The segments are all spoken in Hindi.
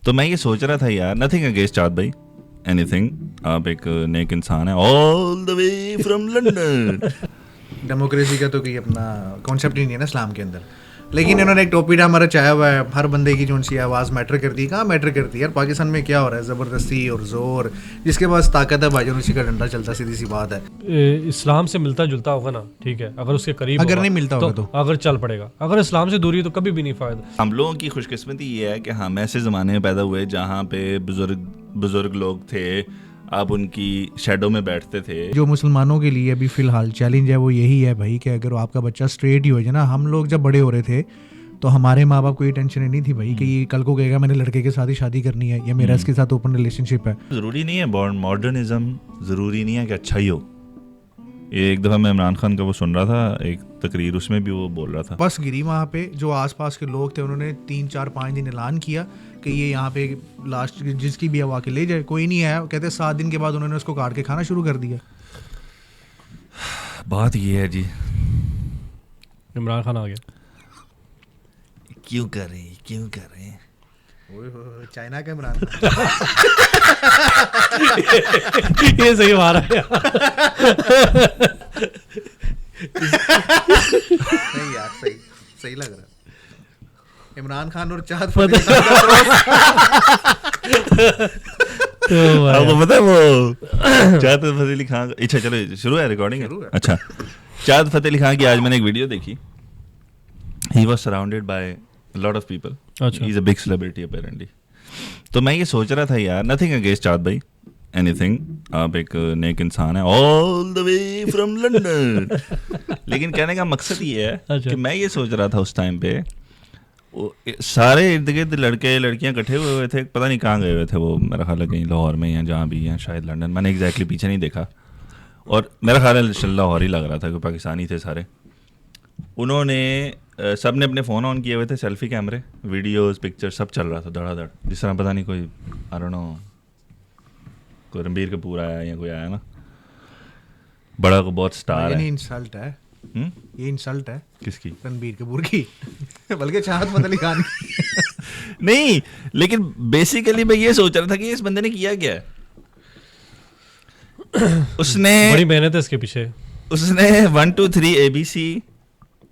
तो मैं ये सोच रहा था यार, नथिंग अगेंस्ट चाँद भाई, एनीथिंग, आप एक नेक इंसान है, all the way from London. Democracy का तो कोई अपना कॉन्सेप्ट ही नहीं है ना इस्लाम के अंदर। लेकिन इन्होंने एक टॉपिक हमारा चाया हुआ है, हर बंदे की जो सी आवाज़ मैटर करती है। कहाँ मैटर करती है यार, पाकिस्तान में क्या हो रहा है, ज़बरदस्ती और जोर, जिसके पास ताकत है भाईजान उसी का डंडा चलता, सीधी सी बात है। इस्लाम से मिलता जुलता होगा ना, ठीक है, अगर उसके करीब अगर नहीं मिलता होगा तो अगर चल पड़ेगा, अगर इस्लाम से दूरी तो कभी भी नहीं फ़ायदा। हम लोगों की खुशकिस्मती ये है कि हम ऐसे ज़माने में पैदा हुए जहाँ पे बुजुर्ग लोग थे, आप उनकी शेडो में बैठते थे। जो मुसलमानों के लिए अभी फ़िलहाल चैलेंज है वो यही है भाई कि अगर आपका बच्चा स्ट्रेट ही हो जाए ना, हम लोग जब बड़े हो रहे थे तो हमारे माँ बाप को ये टेंशन नहीं थी भाई कि ये कल को कहेगा मैंने लड़के के साथ ही शादी करनी है या मेरा इसके साथ ओपन रिलेशनशिप है। ज़रूरी नहीं है मॉडर्निज्म, ज़रूरी नहीं है कि अच्छा ही हो। ये एक दफ़ा मैं इमरान खान का वो सुन रहा था, एक तकरीर, उसमें भी वो बोल रहा था, बस गिरी वहाँ पे जो आसपास के लोग थे उन्होंने 3 4 5 दिन ऐलान किया कि ये यहाँ पे लास्ट जिसकी भी हवा के ले जाए, कोई नहीं आया। कहते 7 दिन के बाद उन्होंने उसको काट के खाना शुरू कर दिया। बात ये है जी, इमरान खान आ गया। क्यों कर रहे हैं चाइना का इमरान ये सही मारा है नहीं यार, सही लग रहा है। इमरान खान और चाँद आपको पता है वो चाँद फतेह अली खान, अच्छा चलो शुरू है, रिकॉर्डिंग है। अच्छा, चाँद फतेह अली खान की आज मैंने एक वीडियो देखी। He was surrounded by lot of people, he is a big celebrity apparently. तो मैं ये सोच रहा था यार, नथिंग अगेंस्ट चाँद भाई, एनीथिंग, आप एक नेक इंसान है, all the way from London. लेकिन कहने का मकसद ये है कि मैं ये सोच रहा था उस टाइम पे सारे इर्द गिर्द लड़के लड़कियां इकट्ठे हुए थे, पता नहीं कहाँ गए हुए थे वो, मेरा ख्याल है कहीं लाहौर में या जहाँ भी, या शायद लंदन, मैंने एग्जैक्टली पीछे नहीं देखा। और मेरा ख्याल है लाहौर ही लग रहा था कि पाकिस्तानी थे सारे। उन्होंने सब ने अपने फ़ोन ऑन किए हुए थे, सेल्फी कैमरे, वीडियोस, पिक्चर सब चल रहा था धड़ाधड़, जिस तरह पता नहीं कोई आई डोंट नो कोई रणबीर कपूर आया या कोई आया ना, बड़ा को बहुत स्टार है। ये इंसल्ट है, ये इंसल्ट है किसकी? रणबीर कपूर की बल्कि चाहत फतेह अली खान की नहीं, लेकिन बेसिकली मैं ये सोच रहा था कि इस बंदे ने किया क्या है। उसने बड़ी मेहनत है इसके पीछे। उसने 1 2 3 ABC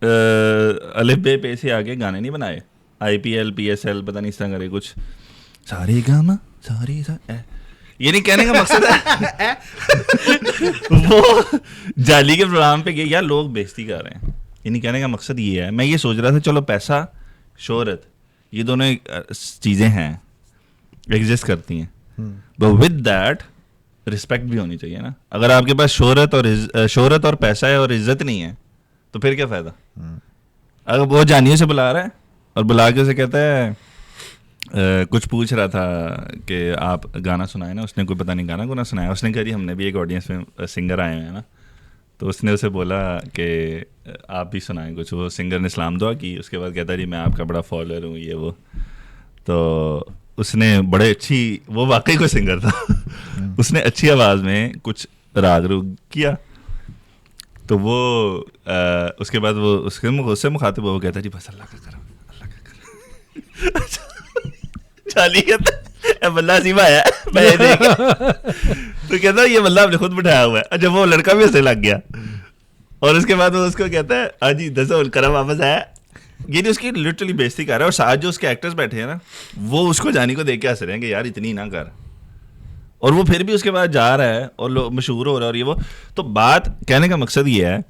अलिफ बे पे से आगे गाने नहीं बनाए, IPL PSL पता नहीं इस तरह करे कुछ, सारे गामा सारे ये नहीं कहने का मकसद है वो जाली के प्रोग्राम पे गए यार, लोग बेइज्जती कर रहे हैं, ये नहीं कहने का मकसद ये है। मैं ये सोच रहा था चलो पैसा शोहरत ये दोनों चीज़ें हैं, एग्जिस्ट करती हैं, बट विद दैट रिस्पेक्ट भी होनी चाहिए ना। अगर आपके पास शोहरत और पैसा है और इज्जत नहीं है तो फिर क्या फ़ायदा। अगर वो जानियों से बुला रहा है और बुला के उसे कहता है कुछ पूछ रहा था कि आप गाना सुनाए ना, उसने कोई पता नहीं गाना गुना सुनाया, उसने कहा जी हमने भी एक ऑडियंस में सिंगर आए हैं ना, तो उसने उसे बोला कि आप भी सुनाएं कुछ। वो सिंगर ने सलाम दुआ की, उसके बाद कहता जी मैं आपका बड़ा फॉलोअर हूँ ये वो। तो उसने बड़े अच्छी, वो वाकई कोई सिंगर था उसने अच्छी आवाज़ में कुछ राग रूग किया, तो वो उसके बाद वो उससे मुखातिब वो कहता जी बस अल्लाह का करम, अल्लाह का करम चाली कहता बल्ला सी भाया तो कहता ये बल्ला आपने खुद बिठाया हुआ है। अच्छा, वो लड़का भी उसे लग गया और उसके बाद वो उसको कहता है हाजी दसो करम वापस आया। ये नहीं, उसकी लिटरली बेइज्जती कर रहा है, और साथ जो उसके एक्टर्स बैठे हैं ना वो उसको जानी को देख के हंस रहे हैं कि यार इतनी ना कर, और वो फिर भी उसके बाद जा रहा है और लोग मशहूर हो रहा है और ये वो। तो बात कहने का मकसद ये है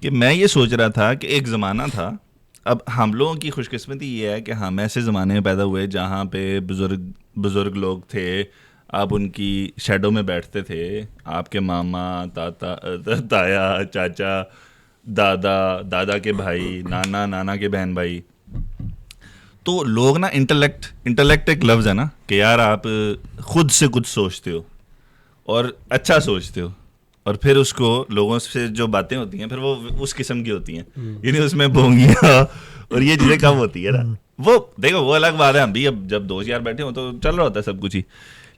कि मैं ये सोच रहा था कि एक ज़माना था, अब हम लोगों की खुशकिस्मती ये है कि हम ऐसे ज़माने में पैदा हुए जहाँ पे बुज़ुर्ग लोग थे, आप उनकी शेडो में बैठते थे, आपके मामा ताया चाचा दादा के भाई, नाना के बहन भाई। तो लोग ना इंटेलेक्ट एक लफ्ज़ है ना कि यार आप खुद से कुछ सोचते हो और अच्छा सोचते हो, और फिर उसको लोगों से जो बातें होती हैं फिर वो उस किस्म की होती हैं, यानी उसमें बोंगियाँ और ये चीज़ें कम होती है ना। वो देखो वो अलग बात है, हम भी अब जब 2 यार बैठे हो तो चल रहा होता है सब कुछ ही,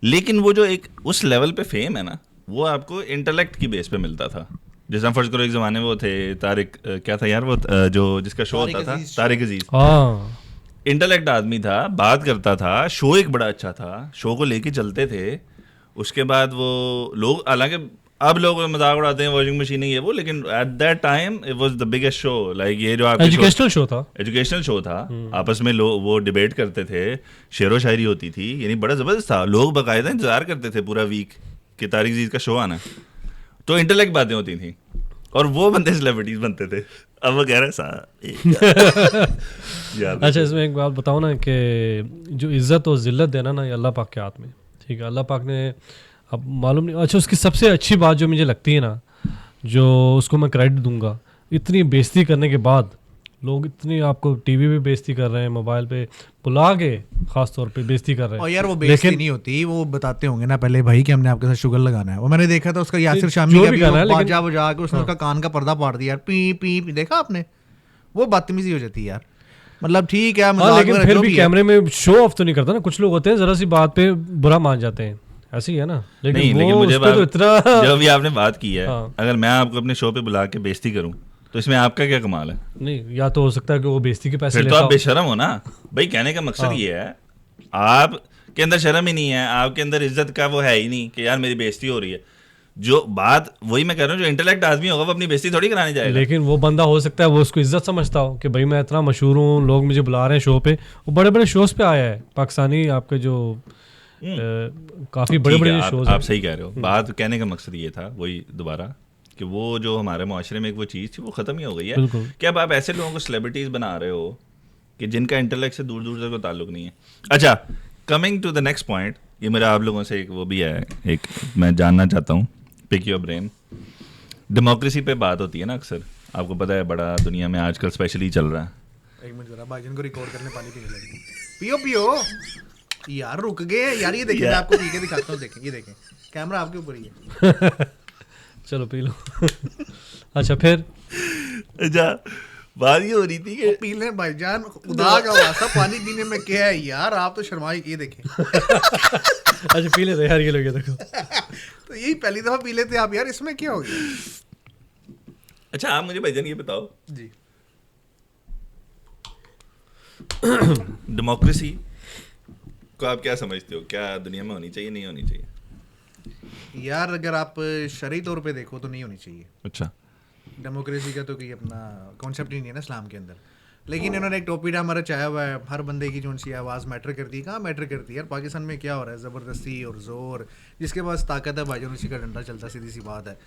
लेकिन वो जो एक उस लेवल पे फेम है ना वो आपको इंटेलेक्ट की बेस पे मिलता था। जैसे हम फर्ज करो एक ज़माने में वो थे तारिक, क्या था यार वो जो जिसका शो होता था तारिक अजीज, इंटेलेक्ट आदमी था, बात करता था, शो एक बड़ा अच्छा था, शो को लेके चलते थे। उसके बाद वो लोग, हालांकि अब लोग मजाक उड़ाते हैं वॉशिंग मशीन ये वो, लेकिन at that time it was the biggest show. Like ये जो आपके एजुकेशनल शो था। एजुकेशनल शो था, आपस में लोग वो डिबेट करते थे, शेरो शायरी होती थी, यानी बड़ा ज़बरदस्त था। लोग बाकायदा इंतजार करते थे पूरा वीक कि तारिक अजीज का शो आना है। तो इंटेलेक्ट बातें होती थी और वो बंदे सेलिब्रिटीज बनते थे। अब वो कह रहे हैं अच्छा, इसमें एक बात बताओ ना कि जो इज़्ज़त और ज़िल्लत देना ना, ये अल्लाह पाक के हाथ में, ठीक है। अल्लाह पाक ने, अब मालूम नहीं, अच्छा उसकी सबसे अच्छी बात जो मुझे लगती है ना, जो उसको मैं क्रेडिट दूंगा, इतनी बेइज्जती करने के बाद लोग इतनी आपको टीवी पे बेइज्जती कर रहे हैं, मोबाइल पे बुला के खास तौर पे बेइज्जती कर रहे हैं। और यार वो बेइज्जती नहीं होती, वो बताते होंगे ना पहले भाई कि हमने आपके साथ शुगर लगाना है। वो मैंने देखा था उसका यासिर शामी का भी बाजा बजा के उसने उसका कान का पर्दा फाड़ दिया यार, पी पी पी, देखा आपने? वो बदतमीजी हो जाती है यार। मतलब ठीक है, लेकिन फिर भी कैमरे में शो ऑफ तो नहीं करता ना। कुछ लोग होते हैं जरा सी बात पे बुरा मान जाते हैं, ऐसे ही है ना। लेकिन मुझे तो इतना जो भी आपने बात की है, अगर मैं आपको अपने शो पे बुला के बेइज्जती करूं तो इसमें आपका क्या कमाल है? नहीं, या तो हो सकता है कि वो बेइज्जती के पैसे फिर तो आप बेशरम हो ना भाई। कहने का मकसद ये है, आप के अंदर शर्म ही नहीं है, आपके अंदर इज्जत का वो है ही नहीं कि यार मेरी बेइज्जती हो रही है। जो बात वही मैं कह रहा हूँ, जो इंटेलेक्ट आदमी होगा वो अपनी बेइज्जती थोड़ी कराने जाएगा। लेकिन वो बंदा हो सकता है वो उसको इज्जत समझता हो कि भाई मैं इतना मशहूर हूँ, लोग मुझे बुला रहे हैं शो पे। वो बड़े बड़े शोज पे आया है पाकिस्तानी, आपके जो काफी बड़े बड़े शोज। आप सही कह रहे हो। बात कहने का मकसद ये था, वही दोबारा, कि वो जो हमारे माशरे में एक वो चीज़ थी वो ख़त्म ही हो गई है। कि अब आप ऐसे लोगों को सेलिब्रिटीज़ बना रहे हो कि जिनका इंटेलेक्ट से दूर दूर तक कोई ताल्लुक नहीं है। अच्छा, coming to the next point, ये मेरा आप लोगों से एक वो भी है, एक मैं जानना चाहता हूँ, पिक योर ब्रेन। डेमोक्रेसी पे बात होती है ना अक्सर, आपको पता है बड़ा दुनिया में आजकल स्पेशली चल रहा है। एक मिनट जरा भाईजान को रिकॉर्ड करने पानी पीने लगी। पियो पियो यार, रुक गए यार। ये देखिए, मैं आपको पी के दिखाता हूँ। देखें, ये देखें, कैमरा आपके ऊपर ही है। चलो पी लो। अच्छा फिर, अच्छा बात ये हो रही थी कि पी लें भाईजान, खुदा का वास्ता पानी पीने में क्या है यार, आप तो शर्माई। ये देखें। अच्छा पी लेते यार, ये लोग, ये देखो। तो यही पहली दफा पी लेते आप यार, इसमें क्या हो गया? अच्छा आप मुझे भाईजान ये बताओ जी, डेमोक्रेसी को आप क्या समझते हो? क्या दुनिया में होनी चाहिए, नहीं होनी चाहिए? यार अगर आप शरई तौर पे देखो तो नहीं होनी चाहिए। अच्छा, डेमोक्रेसी का तो कोई अपना कॉन्सेप्ट ही नहीं है ना इस्लाम के अंदर। लेकिन इन्होंने एक टॉपिक हमारा चाया हुआ है, हर बंदे की जो सी आवाज़ मैटर करती है। कहाँ मैटर करती है यार? पाकिस्तान में क्या हो रहा है? ज़बरदस्ती और ज़ोर, जिसके पास ताकत है भाईजान उसी का डंडा चलता, सीधी सी बात है।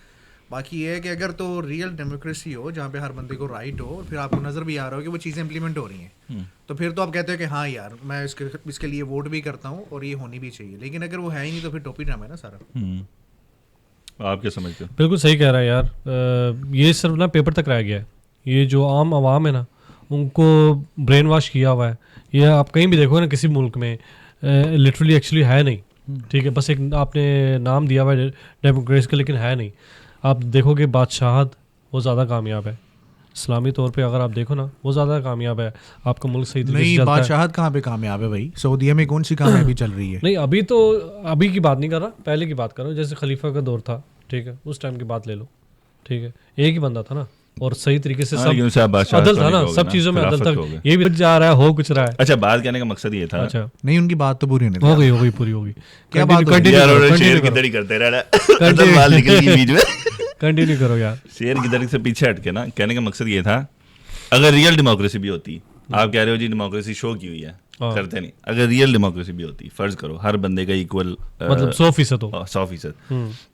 बाकी ये है कि अगर तो रियल डेमोक्रेसी हो जहाँ पे हर बंदे को राइट हो, फिर आपको नज़र भी आ रहा हो कि वो चीज़ें इंप्लीमेंट हो रही हैं, तो फिर तो आप कहते हो कि हाँ यार मैं इसके लिए वोट भी करता हूँ और ये होनी भी चाहिए। लेकिन अगर वो है ही नहीं तो फिर टॉपिक ड्रामा है ना सारा। आप क्या समझते हो? बिल्कुल सही कह रहा है यार। ये सिर्फ ना पेपर तक रह गया है। ये जो आम आवाम है ना, उनको ब्रेन वॉश किया हुआ है। ये आप कहीं भी देखो ना, किसी मुल्क में लिटरली एक्चुअली है नहीं, ठीक है। बस एक आपने नाम दिया हुआ है डेमोक्रेसी का, लेकिन है नहीं। आप देखोगे बादशाहत वो ज़्यादा कामयाब है इस्लामी तौर पे, अगर आप देखो ना वो ज़्यादा कामयाब है। आपका मुल्क सही तरीके से चलता है। बादशाहत कहाँ पे कामयाब है भाई? सऊदीया में कौन सी कामयाबी चल रही है? नहीं, अभी की बात नहीं कर रहा, पहले की बात कर रहा हूँ। जैसे खलीफा का दौर था, ठीक है, उस टाइम की बात ले लो, ठीक है। एक ही बंदा था ना, और सही तरीके से सब अदल था ना, सब चीज़ों में अदल था। ये भी जा रहा है, हो कुछ रहा है। अच्छा, बात कहने का मकसद ये था। अच्छा नहीं, उनकी बात तो पूरी हो गई पूरी होगी। क्या बात? शेर किधर ही करते रहना, बाल निकल गई बीच में। कंटिन्यू करो यार। शेर किधर से पीछे हटके ना, कहने का मकसद ये था, अगर रियल डेमोक्रेसी भी होती, आप कह रहे हो जी डेमोक्रेसी शो की हुई है, करते नहीं। अगर रियल डेमोक्रेसी भी होती, फर्ज करो हर बंदे का इक्वल, मतलब 100% हो, 100%,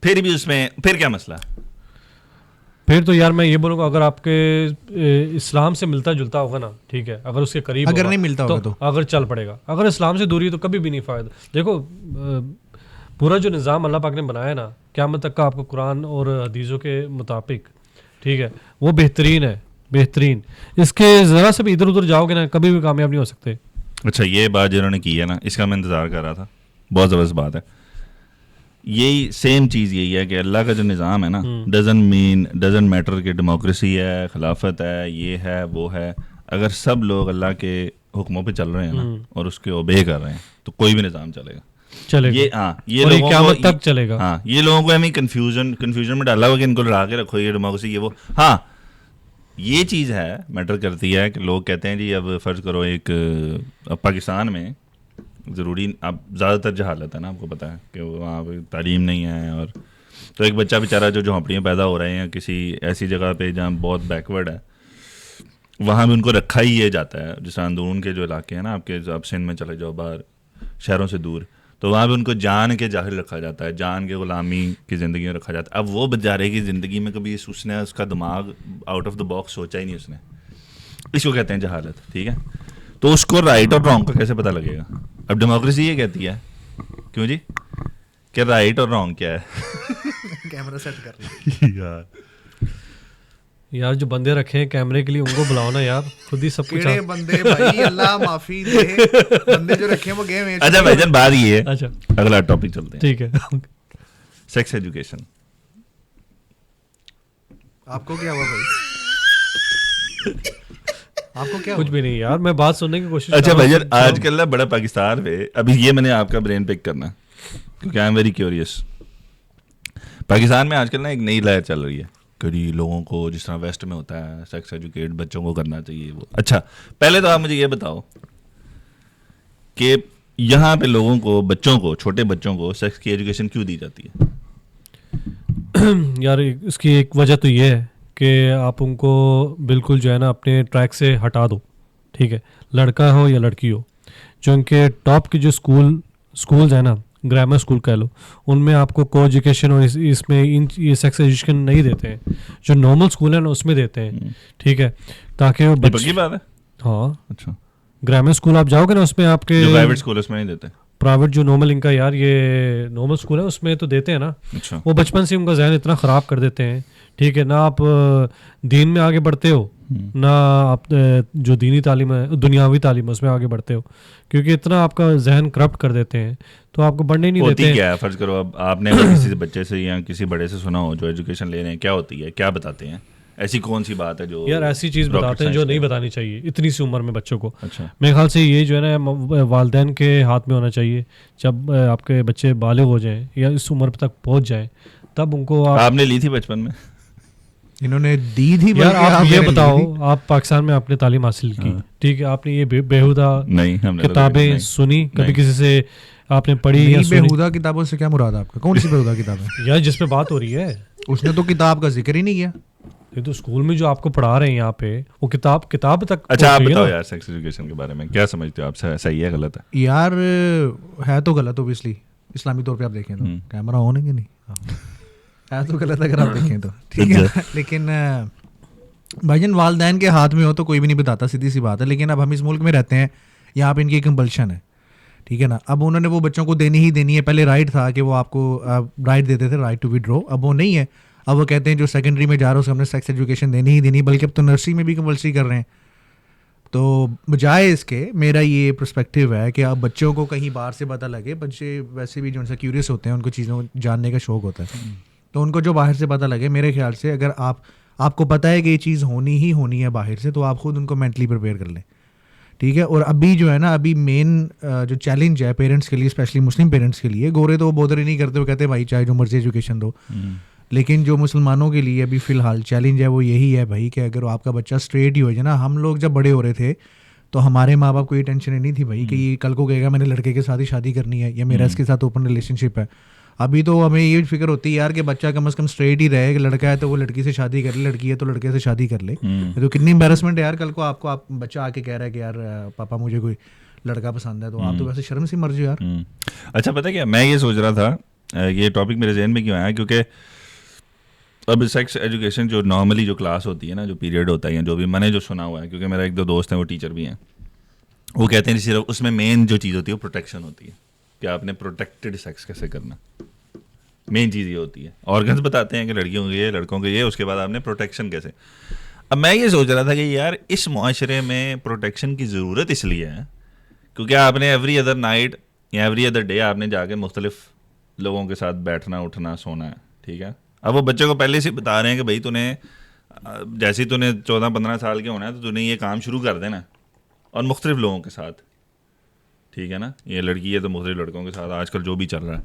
फिर भी उसमें फिर क्या मसला? फिर तो यार मैं ये बोलूँगा, अगर आपके इस्लाम से मिलता जुलता होगा ना, ठीक है, अगर उसके करीब अगर नहीं मिलता होगा तो अगर चल पड़ेगा। अगर इस्लाम से दूरी तो कभी भी नहीं फ़ायदा। देखो पूरा जो निज़ाम अल्लाह पाक ने बनाया ना, क़यामत तक का आपको कुरान और हदीसों के मुताबिक, ठीक है, वो बेहतरीन है, बेहतरीन। इसके ज़रा से भी इधर उधर जाओगे ना, कभी भी कामयाब नहीं हो सकते। अच्छा, ये बात जिन्होंने की है ना, इसका मैं इंतज़ार कर रहा था, बहुत ज़बरदस्त बात है। यही सेम चीज़ यही है कि अल्लाह का जो निज़ाम है ना, डजंट मैटर कि डेमोक्रेसी है, खिलाफत है, ये है वो है। अगर सब लोग अल्लाह के हुक्मों पे चल रहे हैं ना और उसके ओबे कर रहे हैं, तो कोई भी निज़ाम चलेगा। ये लोगों क़यामत तक चलेगा। ये लोगों को हमें कंफ्यूजन में डाला हुआ कि इनको लड़ा के रखो, ये डेमोक्रेसी ये वो। हाँ, ये चीज़ है मैटर करती है कि लोग कहते हैं जी अब फ़र्ज़ करो एक अब पाकिस्तान में ज़रूरी अब ज़्यादातर जहालत है ना, आपको पता है कि वहाँ पे तालीम नहीं है, और तो एक बच्चा बेचारा जो झोंपड़ियों पैदा हो रहे हैं किसी ऐसी जगह पे जहाँ बहुत बैकवर्ड है, वहाँ भी उनको रखा ही ये जाता है। जैसे अंदरून के जो इलाके हैं ना आपके, आप सिंध में चले जाओ बाहर शहरों से दूर, तो वहाँ भी उनको जान के जाहिल रखा जाता है, जान के ग़ुलामी की ज़िंदगी में रखा जाता है। अब वो बेचारे की ज़िंदगी में कभी उसने उसका दिमाग आउट ऑफ द बॉक्स सोचा ही नहीं उसने, इसको कहते हैं जहालत, ठीक है। तो उसको राइट और रॉन्ग का कैसे पता लगेगा? अब डेमोक्रेसी ये कहती है, क्यों जी, कि राइट और रॉन्ग क्या है? कैमरा सेट कर रहे यार जो बंदे रखे हैं कैमरे के लिए उनको बुलाओ ना यार, खुद ही सब कुछ केड़े बंदे भाई, अल्लाह माफी दे, बंदे जो रखे हैं वो गेम है। अच्छा भाईजान बात ये है, अच्छा अगला टॉपिक चलते हैं, ठीक है। Sex education. आपको क्या हुआ भाई? आपको क्या कुछ भी नहीं यार, मैं बात सुनने की कोशिश अच्छा कर रहा हूँ। भाईजान आजकल ना बड़ा पाकिस्तान में, अभी ये मैंने आपका ब्रेन पिक करना क्योंकि I am very curious. Pakistan में आजकल ना एक नई लहर चल रही है कि लोगों को जिस तरह वेस्ट में होता है सेक्स एजुकेट बच्चों को करना चाहिए वो। अच्छा पहले तो आप मुझे ये बताओ कि यहाँ पे लोगों को, बच्चों को, छोटे बच्चों को सेक्स की एजुकेशन क्यों दी जाती है? यार इसकी एक वजह तो ये है कि आप उनको बिल्कुल जो है ना अपने ट्रैक से हटा दो, ठीक है, लड़का हो या लड़की हो। जो इनके टॉप के जो स्कूल्स हैं ना, ग्रामर स्कूल कह लो, उनमें आपको को एजुकेशन और इसमें ये सेक्स एजुकेशन नहीं देते हैं। जो नॉर्मल स्कूल है ना उसमें देते हैं, ठीक है, ताकि वो ये पक्की बात है? हाँ, अच्छा, ग्रामर स्कूल आप जाओगे ना उसमें आपके जो प्राइवेट स्कूल है उसमें नहीं देते? प्राइवेट जो नॉर्मल इनका यार ये नॉर्मल स्कूल है उसमें तो देते हैं ना। अच्छा, वो बचपन से उनका जहन इतना ख़राब कर देते हैं, ठीक है ना, आप दीन में आगे बढ़ते हो ना, आप जो दीनी तालीम है, दुनियावी तालीम है, उसमें आगे बढ़ते हो, क्योंकि इतना आपका जहन करप्ट कर देते हैं तो आपको बढ़ने ही नहीं होती देते। क्या है? फर्ज करो अब आपने अगर किसी बच्चे से या किसी बड़े से सुना हो जो एजुकेशन ले रहे हैं, क्या होती है, क्या बताते हैं? ऐसी कौन सी बात है जो यार ऐसी चीज़ rocket बताते हैं जो science नहीं का? बतानी चाहिए इतनी सी उम्र में बच्चों को। अच्छा, मेरे ख्याल से ये जो है ना वालिदैन के हाथ में होना चाहिए। जब आपके बच्चे बालिग हो जाएं या इस उम्र तक पहुंच जाएं तब उनको आपने ली थी बचपन में? इन्होंने दी थी? यार बल्कि आप ये मेरे बताओ, लिए थी। आप पाकिस्तान में आपने तालीम हासिल की, ठीक है, आपने ये बेहुदा नहीं, हमने तो किताबें नहीं। सुनी कभी नहीं। किसी से आपने पढ़ी या नहीं, सुनी? बेहुदा किताबों से क्या मुराद है आपका? कौन सी बेहुदा किताब है? यार जिस पे बात हो रही है, उसने तो किताब का जिक्र ही नहीं किया। ये तो स्कूल में जो आपको पढ़ा रहे हैं यहाँ पे वो किताब तक अच्छा आप पहुंच रही है बताओ ना। यार सेक्स एजुकेशन के बारे में क्या समझते हो आप? सही है गलत है? यार है तो गलत ओबियसली, इस्लामी तौर पे आप देखें तो। कैमरा ऑन है कि नहीं? हाँ। है तो गलत अगर आप देखें तो, ठीक है ना? लेकिन भाईजान वालदैन के हाथ में हो तो कोई भी नहीं बताता, सीधी सी बात है। लेकिन अब हम इस मुल्क में रहते हैं, यहाँ पे इनकी कंपल्शन है, ठीक है ना। अब उन्होंने वो बच्चों को देनी ही देनी है। पहले राइट था कि वो आपको राइट देते थे, राइट टू विड्रॉ, अब वो नहीं है। अब वो कहते हैं जो सेकेंडरी में जा रहा है उसको हमने सेक्स एजुकेशन देनी ही देनी, बल्कि अब तो नर्सरी में भी कंपल्सरी कर रहे हैं। तो बजाय इसके मेरा ये पर्सपेक्टिव है कि अब बच्चों को कहीं बाहर से पता लगे। बच्चे वैसे भी जो उनसे क्यूरियस होते हैं, उनको चीज़ों को जानने का शौक होता है, तो उनको जो बाहर से पता लगे, मेरे ख्याल से अगर आपको पता है कि ये चीज़ होनी ही होनी है बाहर से, तो आप खुद उनको मेंटली प्रिपेयर कर लें, ठीक है। और अभी जो है ना, अभी मेन जो चैलेंज है पेरेंट्स के लिए, स्पेशली मुस्लिम पेरेंट्स के लिए, गोरे तो वो बोदर ही नहीं करते, वो कहते हैं भाई चाहे जो मर्जी एजुकेशन दो। लेकिन जो मुसलमानों के लिए अभी फ़िलहाल चैलेंज है वो यही है भाई कि अगर आपका बच्चा स्ट्रेट ही हो जाए ना। हम लोग जब बड़े हो रहे थे तो हमारे माँ बाप को ये टेंशन नहीं थी भाई कि ये कल को कहेगा मैंने लड़के के साथ ही शादी करनी है या मेरा इसके साथ ओपन रिलेशनशिप है। अभी तो हमें ये फिक्र होती है यार कि बच्चा कम से कम स्ट्रेट ही रहे, कि लड़का है तो वो लड़की से शादी कर ले, लड़की है तो लड़के से शादी कर ले। तो कितनी एम्बेरसमेंट है यार, कल को आप बच्चा आके कह रहा है कि यार पापा मुझे कोई लड़का पसंद है, तो आप तो वैसे शर्म से मर जाओ यार। अच्छा पता क्या, मैं ये सोच रहा था, ये टॉपिक मेरे जहन में क्यों आया, क्योंकि अब सेक्स एजुकेशन जो नॉर्मली जो क्लास होती है ना, जो पीरियड होता है या जो भी मैंने जो सुना हुआ है, क्योंकि मेरा एक दो दोस्त हैं वो टीचर भी हैं, वो कहते हैं सिर्फ उसमें मेन जो चीज़ होती है वो प्रोटेक्शन होती है कि आपने प्रोटेक्टेड सेक्स कैसे करना। मेन चीज़ ये होती है। ऑर्गन्स बताते हैं कि लड़कियों को ये, लड़कों को ये, उसके बाद आपने प्रोटेक्शन कैसे। अब मैं ये सोच रहा था कि यार इस मुआशरे में प्रोटेक्शन की ज़रूरत इसलिए है क्योंकि आपने एवरी अदर नाइट या एवरी अदर डे आपने जाके मुख्तलिफ लोगों के साथ बैठना उठना सोना है, ठीक है। अब वो बच्चे को पहले से बता रहे हैं कि भाई तूने जैसे ही तूने 14-15 साल के होना है तो तूने ये काम शुरू कर देना और मुख्तलिफ लोगों के साथ, ठीक है ना। ये लड़की है तो मुख्तलिफ लड़कों के साथ आजकल जो भी चल रहा है,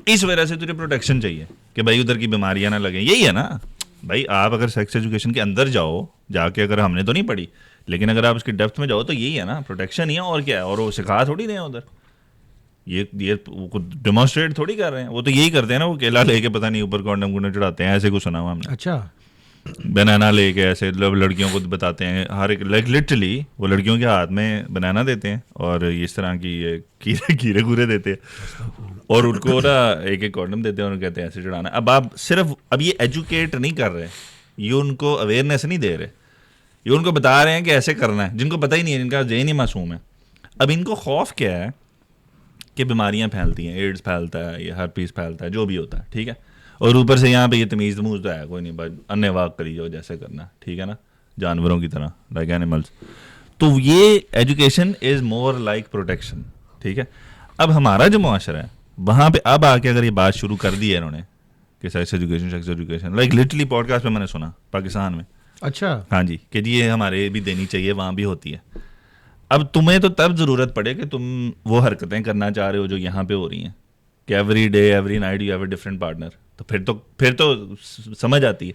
इस वजह से तुझे प्रोटेक्शन चाहिए कि भाई उधर की बीमारियां ना लगें। यही है ना, भाई आप अगर सेक्स एजुकेशन के अंदर जाओ जाके, अगर हमने तो नहीं पढ़ी, लेकिन अगर आप उसकी डेप्थ में जाओ तो यही है ना, प्रोटेक्शन ही है और क्या है। और वो सिखा थोड़ी रहे हैं उधर, ये वो डेमोन्स्ट्रेट थोड़ी कर रहे हैं, वो तो यही करते हैं ना, वो केला लेके पता नहीं ऊपर कॉन्डम गुंडम चढ़ाते हैं, ऐसे कुछ सुना हुआ हमने। अच्छा, बनाना लेके ऐसे लड़कियों को बताते हैं, हर एक लाइक लिटरली वो लड़कियों के हाथ में बनाना देते हैं और इस तरह की ये कीड़े कूड़े देते हैं और उनको ना एक एक कॉन्डम देते हैं और कहते हैं ऐसे चढ़ाना। अब आप सिर्फ अब ये एजुकेट नहीं कर रहे, ये उनको अवेयरनेस नहीं दे रहे, ये उनको बता रहे हैं कि ऐसे करना है, जिनको पता ही नहीं है, जिनका ज़हन ही मासूम है। अब इनको खौफ क्या है कि बीमारियां फैलती हैं, एड्स फैलता है, ये हर्पीस फैलता है, जो भी होता है, ठीक है। और ऊपर से यहाँ पे ये तमीज़ तमूज़ तो है कोई नहीं, बस अन्य वाक करी जाओ जैसे करना, ठीक है ना, जानवरों की तरह, लाइक एनिमल्स। तो ये education is more like protection, ठीक है। अब हमारा जो मुआशरा है वहाँ पे अब आके अगर ये बात शुरू कर दी है इन्होंने कि sex education, like literally podcast में मैंने सुना पाकिस्तान में, अच्छा, हाँ जी, कि जी ये हमारे भी देनी चाहिए, वहाँ भी होती है। अब तुम्हें तो तब ज़रूरत पड़े कि तुम वो हरकतें करना चाह रहे हो जो यहाँ पे हो रही हैं, कि every day every night you have a different partner, तो फिर तो समझ आती है।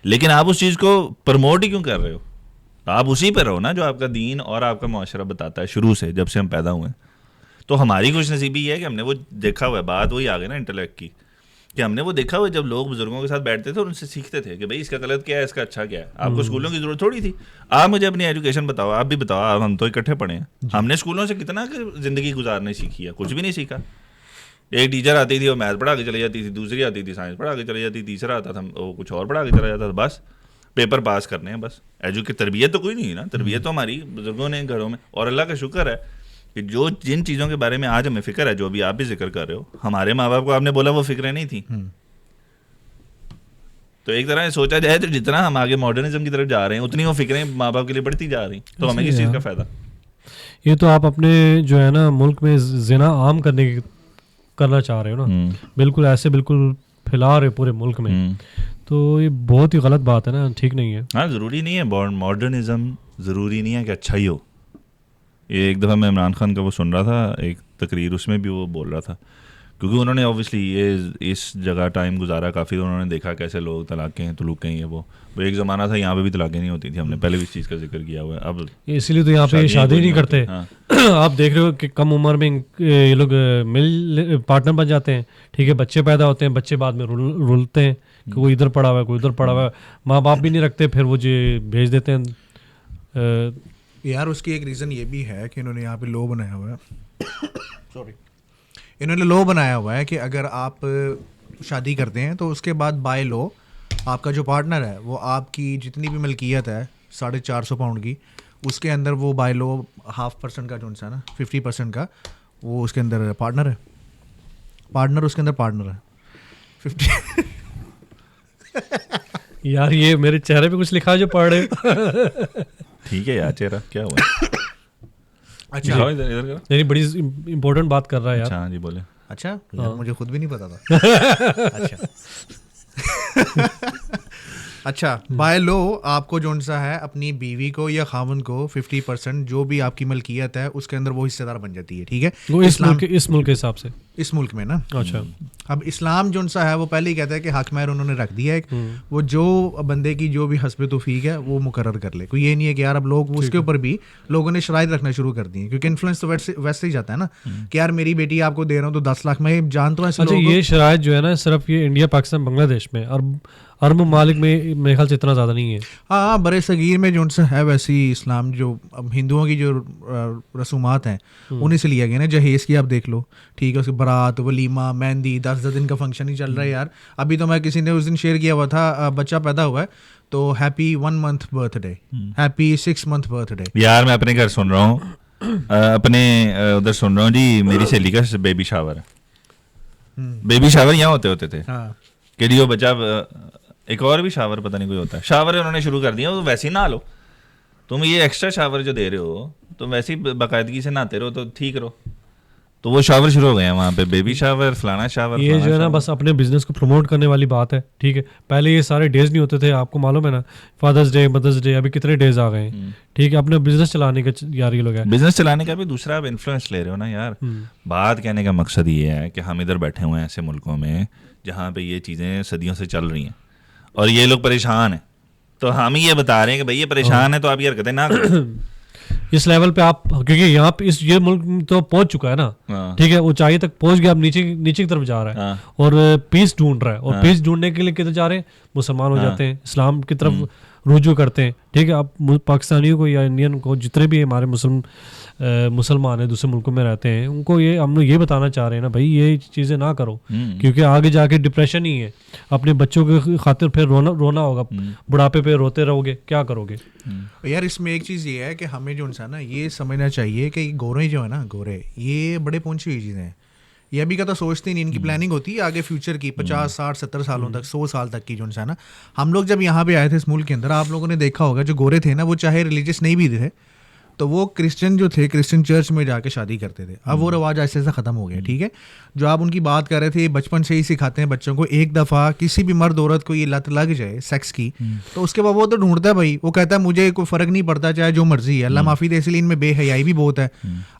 लेकिन आप उस चीज़ को प्रमोट ही क्यों कर रहे हो? आप उसी पे रहो ना जो आपका दीन और आपका मुआशरा बताता है शुरू से, जब से हम पैदा हुए हैं। तो हमारी खुशनसीबी है कि हमने वो देखा हुआ है, बात वही आ गई ना इंटेलेक्ट की, कि हमने वो देखा हुआ जब लोग बुजुर्गों के साथ बैठते थे और उनसे सीखते थे कि भाई इसका गलत क्या है, इसका अच्छा क्या है। आपको स्कूलों की जरूरत थोड़ी थी। आप मुझे अपनी एजुकेशन बताओ, आप भी बताओ, आप हम तो इकट्ठे पढ़े हैं, हमने स्कूलों से कितना ज़िंदगी गुजारने सीखी है, कुछ भी नहीं सीखा। एक टीचर आती थी वो मैथ पढ़ा के चली जाती थी, दूसरी आती थी साइंस पढ़ा के चली जाती, तीसरा आता था वो कुछ और पढ़ा के चला जाता था, बस पेपर पास करने हैं बस। तरबियत तो कोई नहीं है ना, तरबियत तो हमारी बुजुर्गों ने घरों में। और अल्लाह का शुक्र है कि जो जिन चीज़ों के बारे में आज हमें फ़िक्र है, जो अभी आप भी जिक्र कर रहे हो, हमारे माँ बाप को आपने बोला वो फ़िक्रें नहीं थी। तो एक तरह से सोचा जाए तो जितना हम आगे मॉडर्निज्म की तरफ जा रहे हैं उतनी वो फिक्रें माँ बाप के लिए बढ़ती जा रही, तो हमें किस चीज़ का फ़ायदा? ये तो आप अपने जो है ना मुल्क में जिना आम करना चाह रहे हो ना, बिल्कुल ऐसे बिल्कुल फैला रहे पूरे मुल्क में, तो ये बहुत ही गलत बात है ना, ठीक नहीं है। हाँ, ज़रूरी नहीं है मॉडर्निज्म, ज़रूरी नहीं है कि अच्छा ही हो। ये एक दफ़ा मैं इमरान खान का वो सुन रहा था एक तकरीर, उसमें भी वो बोल रहा था, क्योंकि उन्होंने ऑब्वियसली ये इस जगह टाइम गुजारा काफ़ी, तो उन्होंने देखा कैसे लोग तलाक़ें हैं, तलूक़ें हैं, वो एक ज़माना था यहाँ पे भी तलाक़ें नहीं होती थी, हमने पहले भी इस चीज़ का जिक्र किया हुआ है। अब इसीलिए तो यहाँ पे शादी नहीं करते। हाँ। आप देख रहे हो कि कम उम्र में ये लोग मिल पार्टनर बन जाते हैं, ठीक है, बच्चे पैदा होते हैं, बच्चे बाद में रुलते हैं कि कोई इधर पड़ा हुआ है, कोई उधर पड़ा हुआ है, माँ बाप भी नहीं रखते, फिर वो जो भेज देते हैं। यार उसकी एक रीज़न ये भी है कि इन्होंने यहाँ पे लॉ बनाया हुआ है सॉरी, इन्होंने लॉ बनाया हुआ है कि अगर आप शादी करते हैं तो उसके बाद बाय लॉ आपका जो पार्टनर है वो आपकी जितनी भी मलकियत है 450 पाउंड की, उसके अंदर वो बाय लॉ 0.5% का जो है ना 50% का वो उसके अंदर पार्टनर है, पार्टनर उसके अंदर पार्टनर है 50। यार ये मेरे चेहरे पे कुछ लिखा है जो पढ़ रहे। ठीक है यार, चेहरा क्या हुआ? अच्छा, इधर नहीं, बड़ी इंपॉर्टेंट बात कर रहा है यार। अच्छा जी बोले। अच्छा यार मुझे खुद भी नहीं पता था। अच्छा अच्छा, बाय लॉ आपको जो सा है अपनी बीवी को या खावन को 50% जो भी आपकी मलकियत है उसके अंदर वो हिस्सेदार बन जाती है, ठीक है, वो इस मुल्क के हिसाब से, इस मुल्क में ना। अच्छा, अब इस्लाम जो सा है वो पहले ही कहता है कि हक महर उन्होंने रख दिया है, वो जो बंदे की जो भी हस्बे तौफीक है वो मुकर्रर कर ले, कोई ये नहीं है कि यार अब लोग उसके ऊपर भी लोगों ने शराइत रखना शुरू कर दी है, क्योंकि इन्फ्लुएंस तो वैसे ही जाता है ना कि यार मेरी बेटी आपको दे रहा हूँ तो 10 लाख में जानता हूँ ऐसे अच्छा, ये शराइत जो है ना सिर्फ ये इंडिया, पाकिस्तान, बांग्लादेश में और अरब ममालिक में मेरे ख्याल से इतना ज़्यादा नहीं है। हाँ, बड़े सगीर में जो है वैसे ही इस्लाम जो अब हिंदुओं की जो रसूमात हैं उन्हीं से लिया गया ना। जहेज़ की आप देख लो, ठीक है, उसकी बारात, वलीमा, मेहंदी, 10 दिन का फंक्शन ही चल रहा है यार। अभी तो मैं किसी ने उस दिन शेयर किया हुआ था, बच्चा पैदा हुआ है तो happy 1 month birthday, happy 6 month birthday. यार मैं अपने घर सुन रहा हूँ, अपने उधर सुन रहा हूँ जी, मेरी सहेली का बेबी शावर है। बेबी शावर यहाँ होते थे कि जी वो बच्चा, एक और भी शावर पता नहीं कोई होता है, शावर उन्होंने शुरू कर दिया, वो वैसे ही नहा लो, तुम ये एक्स्ट्रा शावर जो दे रहे हो तुम वैसे ही बाकायदगी से नहाते रहो तो ठीक रहो। तो वो शावर शुरू हो गए हैं वहाँ पे, बेबी शावर, फलाना शावर। ये जो है ना बस अपने बिजनेस को प्रमोट करने वाली बात है, ठीक है। पहले ये सारे डेज नहीं होते थे, आपको मालूम है ना, फादर्स डे, मदर्स डे, अभी कितने डेज आ गए हैं, ठीक है। अपने बिजनेस चलाने का यार ये लोग है, बिजनेस चलाने का भी दूसरा आप इन्फ्लुएंस ले रहे हो ना यार। बात कहने का मकसद ये है कि हम इधर बैठे हुए हैं ऐसे मुल्कों में जहाँ पे ये चीज़ें सदियों से चल रही हैं, और ये लोग परेशान हैं, तो हम ही ये बता रहे हैं कि भाई ये परेशान है तो आप ये हरकतें ना करो। इस लेवल पे आप, क्योंकि यहाँ पे इस ये मुल्क तो पहुंच चुका है ना, हाँ। ठीक है, ऊंचाई तक पहुंच गया, अब नीचे नीचे की तरफ जा रहा है हाँ। और पीस ढूंढ रहा है, और पीस ढूंढने के लिए किधर जा रहे हैं, मुसलमान हो जाते हैं, इस्लाम की तरफ रुजू करते हैं, ठीक है। अब पाकिस्तानियों को या इंडियन को, जितने भी हमारे मुसलमान हैं दूसरे मुल्कों में रहते हैं, उनको ये हम लोग ये बताना चाह रहे हैं ना भाई, ये चीज़ें ना करो, क्योंकि आगे जाके डिप्रेशन ही है, अपने बच्चों की खातिर फिर रोना होगा, बुढ़ापे पे रोते रहोगे, क्या करोगे। यार इसमें एक चीज़ ये है कि हमें जो इंसान ना ये समझना चाहिए कि गोरे जो है ना, गोरे ये बड़े पहुंची हुई चीज़ें हैं, ये अभी का तो सोचते नहीं, इनकी प्लानिंग होती है आगे फ्यूचर की 50 60 70 सालों तक, 100 साल तक की जो इंसान ना। हम लोग जब यहाँ पे आए थे इस मुल्क के अंदर, आप लोगों ने देखा होगा जो गोरे थे ना, वो चाहे रिलीजियस नहीं भी थे तो वो क्रिश्चियन जो थे, क्रिश्चियन चर्च में जाके शादी करते थे। अब वो रवाज ऐसे ऐसा ख़त्म हो गया, ठीक है। जो आप उनकी बात कर रहे थे, बचपन से ही सिखाते हैं बच्चों को, एक दफ़ा किसी भी मर्द औरत को ये लत लग जाए सेक्स की, तो उसके बाद वो तो ढूंढता है भाई, वो कहता है मुझे कोई फ़र्क नहीं पड़ता चाहे जो मर्जी है, अल्लाह माफ़ी दे, इसलिए इनमें बेहयाई भी बहुत है।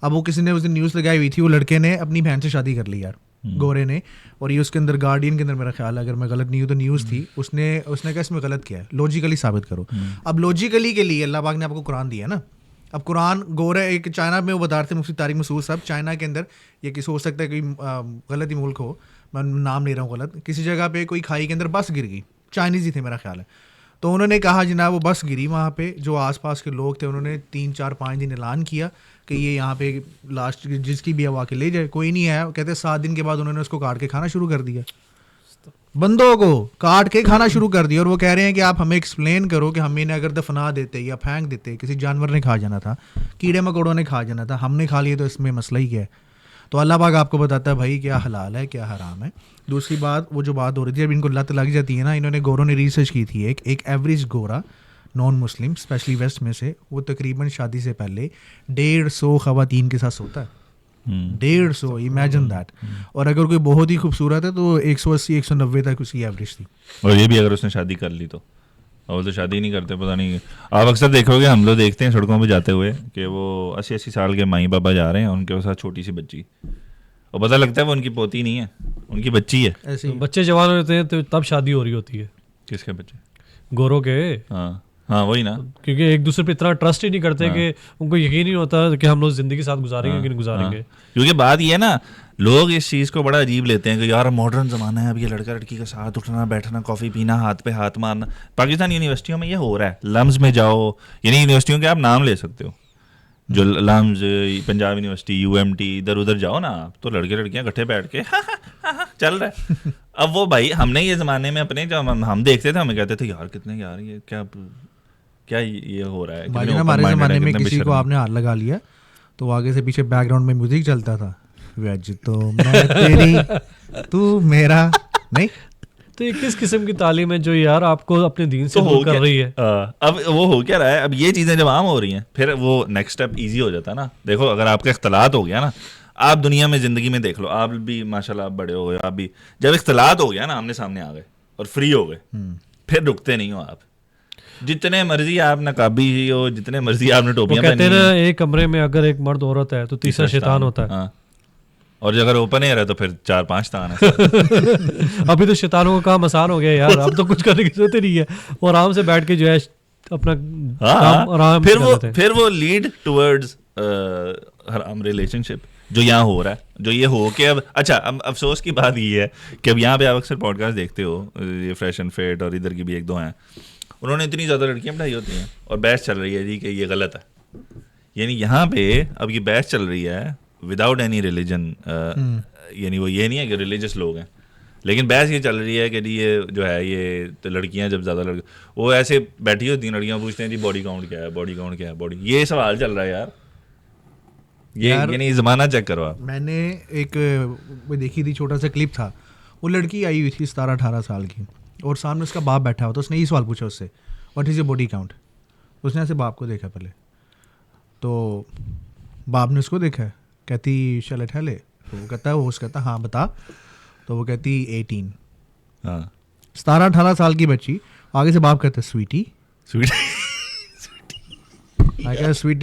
अब वो किसी ने उस दिन न्यूज़ लगाई हुई थी, वो लड़के ने अपनी बहन से शादी कर ली यार, गोरे ने, और ये उसके अंदर गार्डियन के अंदर मेरा ख्याल है, अगर मैं गलत नहीं हूँ तो न्यूज़ थी, उसने कहा इसमें गलत किया है, लॉजिकली साबित करो। अब लॉजिकली के लिए अल्लाह पाक ने आपको कुरान दिया ना, अब कुरान गोरे एक चाइना में वो बता रहे थे मुफ्ती तारिक मसूद साहब, चाइना के अंदर ये किसी हो सकता है कोई गलत ही मुल्क हो, मैं नाम ले रहा हूँ गलत, किसी जगह पे कोई खाई के अंदर बस गिर गई, चाइनीज़ ही थे मेरा ख्याल है, तो उन्होंने कहा जनाब वो बस गिरी, वहाँ पे जो आसपास के लोग थे उन्होंने 3 4 5 दिन ऐलान किया कि ये यहाँ पे लास्ट जिसकी भी हवा के ले जाए, कोई नहीं आया, कहते 7 दिन के बाद उन्होंने उसको काट के खाना शुरू कर दिया, बंदों को काट के खाना शुरू कर दिया, और वो कह रहे हैं कि आप हमें एक्सप्लेन करो कि हमें अगर दफना देते या फेंक देते, किसी जानवर ने खा जाना था, कीड़े मकोड़ों ने खा जाना था, हमने खा लिया, तो इसमें मसला ही क्या है। तो अल्लाह पाक आपको बताता है भाई क्या हलाल है क्या हराम है। दूसरी बात, वो जो बात हो रही थी, अब इनको लत लग जाती है ना, इन्होंने गोरों ने रिसर्च की थी, एक एवरेज गोरा नॉन मुस्लिम स्पेशली वेस्ट में से, वो तकरीबन शादी से पहले 150 ख़वातीन के साथ सोता है, 150, इमेजिन दैट। और अगर कोई बहुत ही खूबसूरत है तो 180 190 तक उसकी एवरेज थी। और ये भी अगर उसने शादी कर ली तो, और तो शादी नहीं करते, पता नहीं। आप अक्सर देखोगे, हम लोग देखते हैं सड़कों पे जाते हुए कि वो 80 साल के माई बाबा जा रहे हैं, उनके साथ छोटी सी बच्ची, और पता लगता है वो उनकी पोती नहीं है, उनकी बच्ची है। ऐसे ही बच्चे जवान होते हैं तो तब शादी हो रही होती है। किसके बच्चे? गोरों के। हाँ वही ना, क्योंकि एक दूसरे पे इतना ट्रस्ट ही नहीं करते कि उनको यकीन ही नहीं होता कि हम लोग जिंदगी साथ गुजारेंगे कि नहीं गुजारेंगे। क्योंकि बात ये है ना, लोग इस चीज़ को बड़ा अजीब लेते हैं कि यार मॉडर्न ज़माना है, अब ये लड़का लड़की के साथ उठना बैठना, कॉफ़ी पीना, हाथ पे हाथ मारना। पाकिस्तान यूनिवर्सिटियों में ये हो रहा है, लम्स में जाओ, यानी यूनिवर्सिटियों के आप नाम ले सकते हो, जो लम्स, पंजाब यूनिवर्सिटी, UMT, इधर उधर जाओ ना आप, तो लड़के लड़कियां इकट्ठे बैठ के चल रहा है। अब वो भाई हमने ये ज़माने में अपने जब हम देखते थे, हमें कहते थे यार कितने, यार ये क्या ये हो रहा है। भाई हमारे ज़माने में किसी को आपने हाथ लगा लिया तो आगे से पीछे बैकग्राउंड में म्यूजिक चलता था, वेज तो मैं तेरी तू मेरा नहीं। तो ये किस किस्म की तालीम है जो यार आपको अपने दीन से दूर कर रही है। अब वो हो क्या रहा है, अब ये चीज़ें जब आम हो रही हैं, फिर वो नेक्स्ट स्टेप ईजी हो जाता है ना। देखो अगर आपका इख्तलात हो गया ना, आप दुनिया में ज़िंदगी में देख लो, आप भी माशाल्लाह आप बड़े हो गए, आप भी जब इख्तलात हो गया ना, आमने सामने आ गए और फ्री हो गए, फिर रुकते नहीं हो आप। जितने मर्जी आप नकाबी हो, जितने मर्जी आपने टोपियां कहते हैं ना, एक कमरे में अगर एक मर्द औरत है तो तीसरा शैतान होता है। हाँ। और अगर ओपन एयर है तो फिर 4-5 तान है। अभी तो शैतानों का काम आसान हो गया यार, अब तो कुछ करने की जरूरत ही नहीं है, और आराम से बैठ के जो है अपना काम आराम से कर लेते हैं। फिर वो लीड टुवर्ड्स हराम रिलेशनशिप जो यहाँ हो रहा है, जो ये हो के अब अच्छा, अब अफसोस की बात ये है कि अब यहाँ पे आप अक्सर पॉडकास्ट देखते हो, ये फ्रेश एंड फिट और इधर की भी 1-2 हैं, उन्होंने इतनी ज़्यादा लड़कियां पढ़ाई होती हैं और बहस चल रही है जी कि ये गलत है। यानी यहाँ पे अब ये बहस चल रही है विदाउट एनी रिलीजन, यानी वो ये नहीं है कि रिलीजियस लोग हैं, लेकिन बहस ये चल रही है कि ये जो है, ये तो लड़कियां जब ज़्यादा वो ऐसे बैठी होती हैं, लड़कियां पूछते हैं जी बॉडी काउंट क्या है, बॉडी काउंट क्या है, बॉडी, ये सवाल चल रहा है यार। ये नहीं, ज़माना चेक करो आप। मैंने एक वो देखी थी, छोटा सा क्लिप था, वो लड़की आई हुई थी 17-18 साल की, और सामने उसका बाप बैठा हुआ, तो उसने ये सवाल पूछा उससे, what is your body count. उसने ऐसे बाप को देखा पहले, तो बाप ने उसको देखा, कहती शैल ठहले, तो वो कहता है, वो उसका कहता हाँ बता, तो वो कहती 18। हाँ 17-18 साल की बच्ची, आगे से बाप कहता है स्वीटी स्वीटी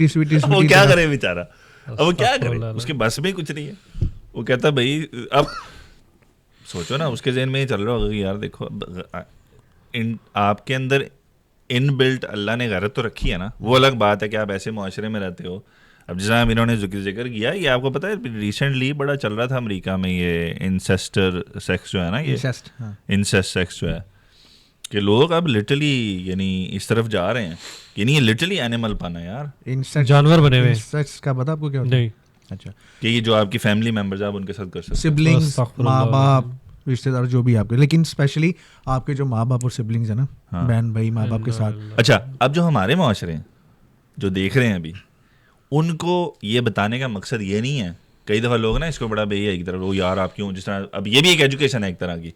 स्वीटी। वो क्या करे बेचारा, अब वो क्या करे, उसके बस में कुछ नहीं है। वो कहता भाई, अब सोचो ना उसके ज़हन में ये चल रहा होगा कि यार देखो आपके अंदर इन बिल्ट अल्लाह ने गैरत तो रखी है ना, वो अलग बात है कि आप ऐसे मुआशरे में रहते हो। अब जिस तरह इन्होंने जिक्र किया, ये आपको पता है रिसेंटली बड़ा चल रहा था अमेरिका में, ये इंसेस्टर सेक्स जो है ना, ये इंसेस्ट सेक्स जो है, कि लोग अब लिटरली यानी इस तरफ जा रहे हैं, यानी ये लिटरली एनिमल पाना यार, जानवर बने हुए। इंसेस्ट का पता आपको क्या होता है? नहीं। अच्छा, कि ये जो आपकी फैमिली मेंबर्स आप उनके साथ कर सकते हो, सिबलिंग्स, माँ बाप, रिश्तेदार जो भी आपके, लेकिन स्पेशली आपके जो माँ बाप और सिबलिंग्स है ना, बहन भाई माँ बाप के साथ। अच्छा, अब जो हमारे मुआशरे हैं जो देख रहे हैं अभी, उनको ये बताने का मकसद ये नहीं है, कई दफ़ा लोग ना इसको बड़ा बेई की तरफ, वो यार आप क्यों, जिस तरह अब ये भी एक एजुकेशन है एक तरह की,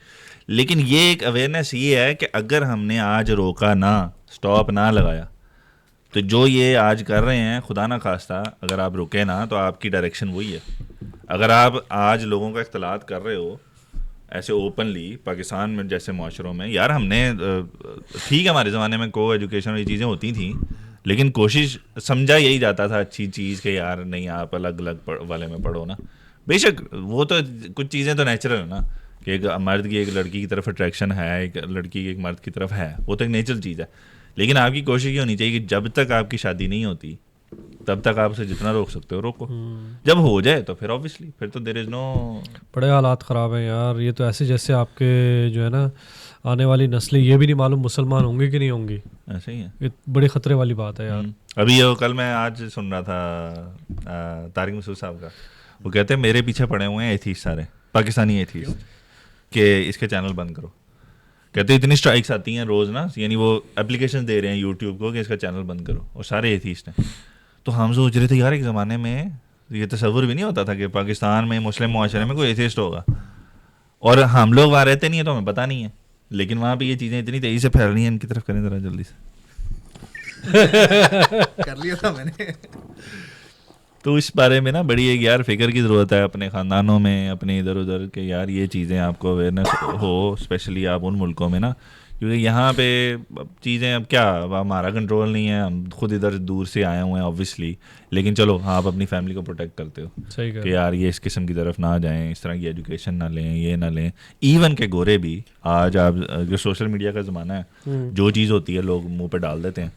लेकिन ये एक अवेयरनेस ये है कि अगर हमने आज रोका ना, स्टॉप ना लगाया, तो जो ये आज कर रहे हैं, खुदा ना खास्ता अगर आप रुके ना, तो आपकी डायरेक्शन वही है। अगर आप आज लोगों का इख्तलात कर रहे हो ऐसे ओपनली पाकिस्तान में जैसे माशरों में, यार हमने ठीक है हमारे ज़माने में को एजुकेशन ये चीज़ें होती थी, लेकिन कोशिश समझा यही जाता था अच्छी चीज़ के यार नहीं आप अलग अलग वाले में पढ़ो ना। बेशक वो तो कुछ चीज़ें तो नेचुरल है ना, कि एक मर्द की एक लड़की की तरफ अट्रैक्शन है, एक लड़की की एक मर्द की तरफ है, वो तो एक नेचुरल चीज़ है, लेकिन आपकी कोशिश ये होनी चाहिए कि जब तक आपकी शादी नहीं होती तब तक आप उसे जितना रोक सकते हो रोको, जब हो जाए तो फिर ऑब्वियसली फिर तो देयर इज़ नो। बड़े हालात ख़राब हैं यार, ये तो ऐसे जैसे आपके जो है ना आने वाली नस्लें ये भी नहीं मालूम मुसलमान होंगे कि नहीं होंगी, ऐसे ही है, ये बड़े ख़तरे वाली बात है यार। अभी ये कल मैं आज सुन रहा था तारिक मसूद साहब का, वो कहते हैं मेरे पीछे पड़े हुए हैं एथीस्ट सारे पाकिस्तानी एथीस्ट, कि इसके चैनल बंद करो। कहते इतनी स्ट्राइक्स आती हैं रोज़ ना, यानी वो एप्लीकेशन दे रहे हैं यूट्यूब को कि इसका चैनल बंद करो, और सारे एथीस्ट हैं। तो हम सोच रहे थे यार एक ज़माने में ये तसव्वुर भी नहीं होता था कि पाकिस्तान में मुस्लिम मुआशरे में कोई एथीस्ट होगा, और हम लोग वहाँ रहते नहीं है तो हमें पता नहीं है, लेकिन वहाँ पे ये चीज़ें इतनी तेज़ी से फैल रही हैं, इनकी तरफ करें ज़रा जल्दी से कर लिया था मैंने। तो इस बारे में ना बड़ी एक यार फिक्र की ज़रूरत है अपने ख़ानदानों में, अपने इधर उधर के यार ये चीज़ें आपको अवेयरनेस हो, स्पेशली आप उन मुल्कों में ना, क्योंकि यहाँ पे चीज़ें अब क्या, अब हमारा कंट्रोल नहीं है, हम खुद इधर दूर से आए हुए हैं ऑब्वियसली, लेकिन चलो आप अपनी फैमिली को प्रोटेक्ट करते हो सही कि यार ये इस किस्म की तरफ ना जाएं, इस तरह की एजुकेशन ना लें, ये ना लें। इवन के गोरे भी आज आप जो सोशल मीडिया का ज़माना है, जो चीज़ होती है लोग मुंह पे डाल देते हैं,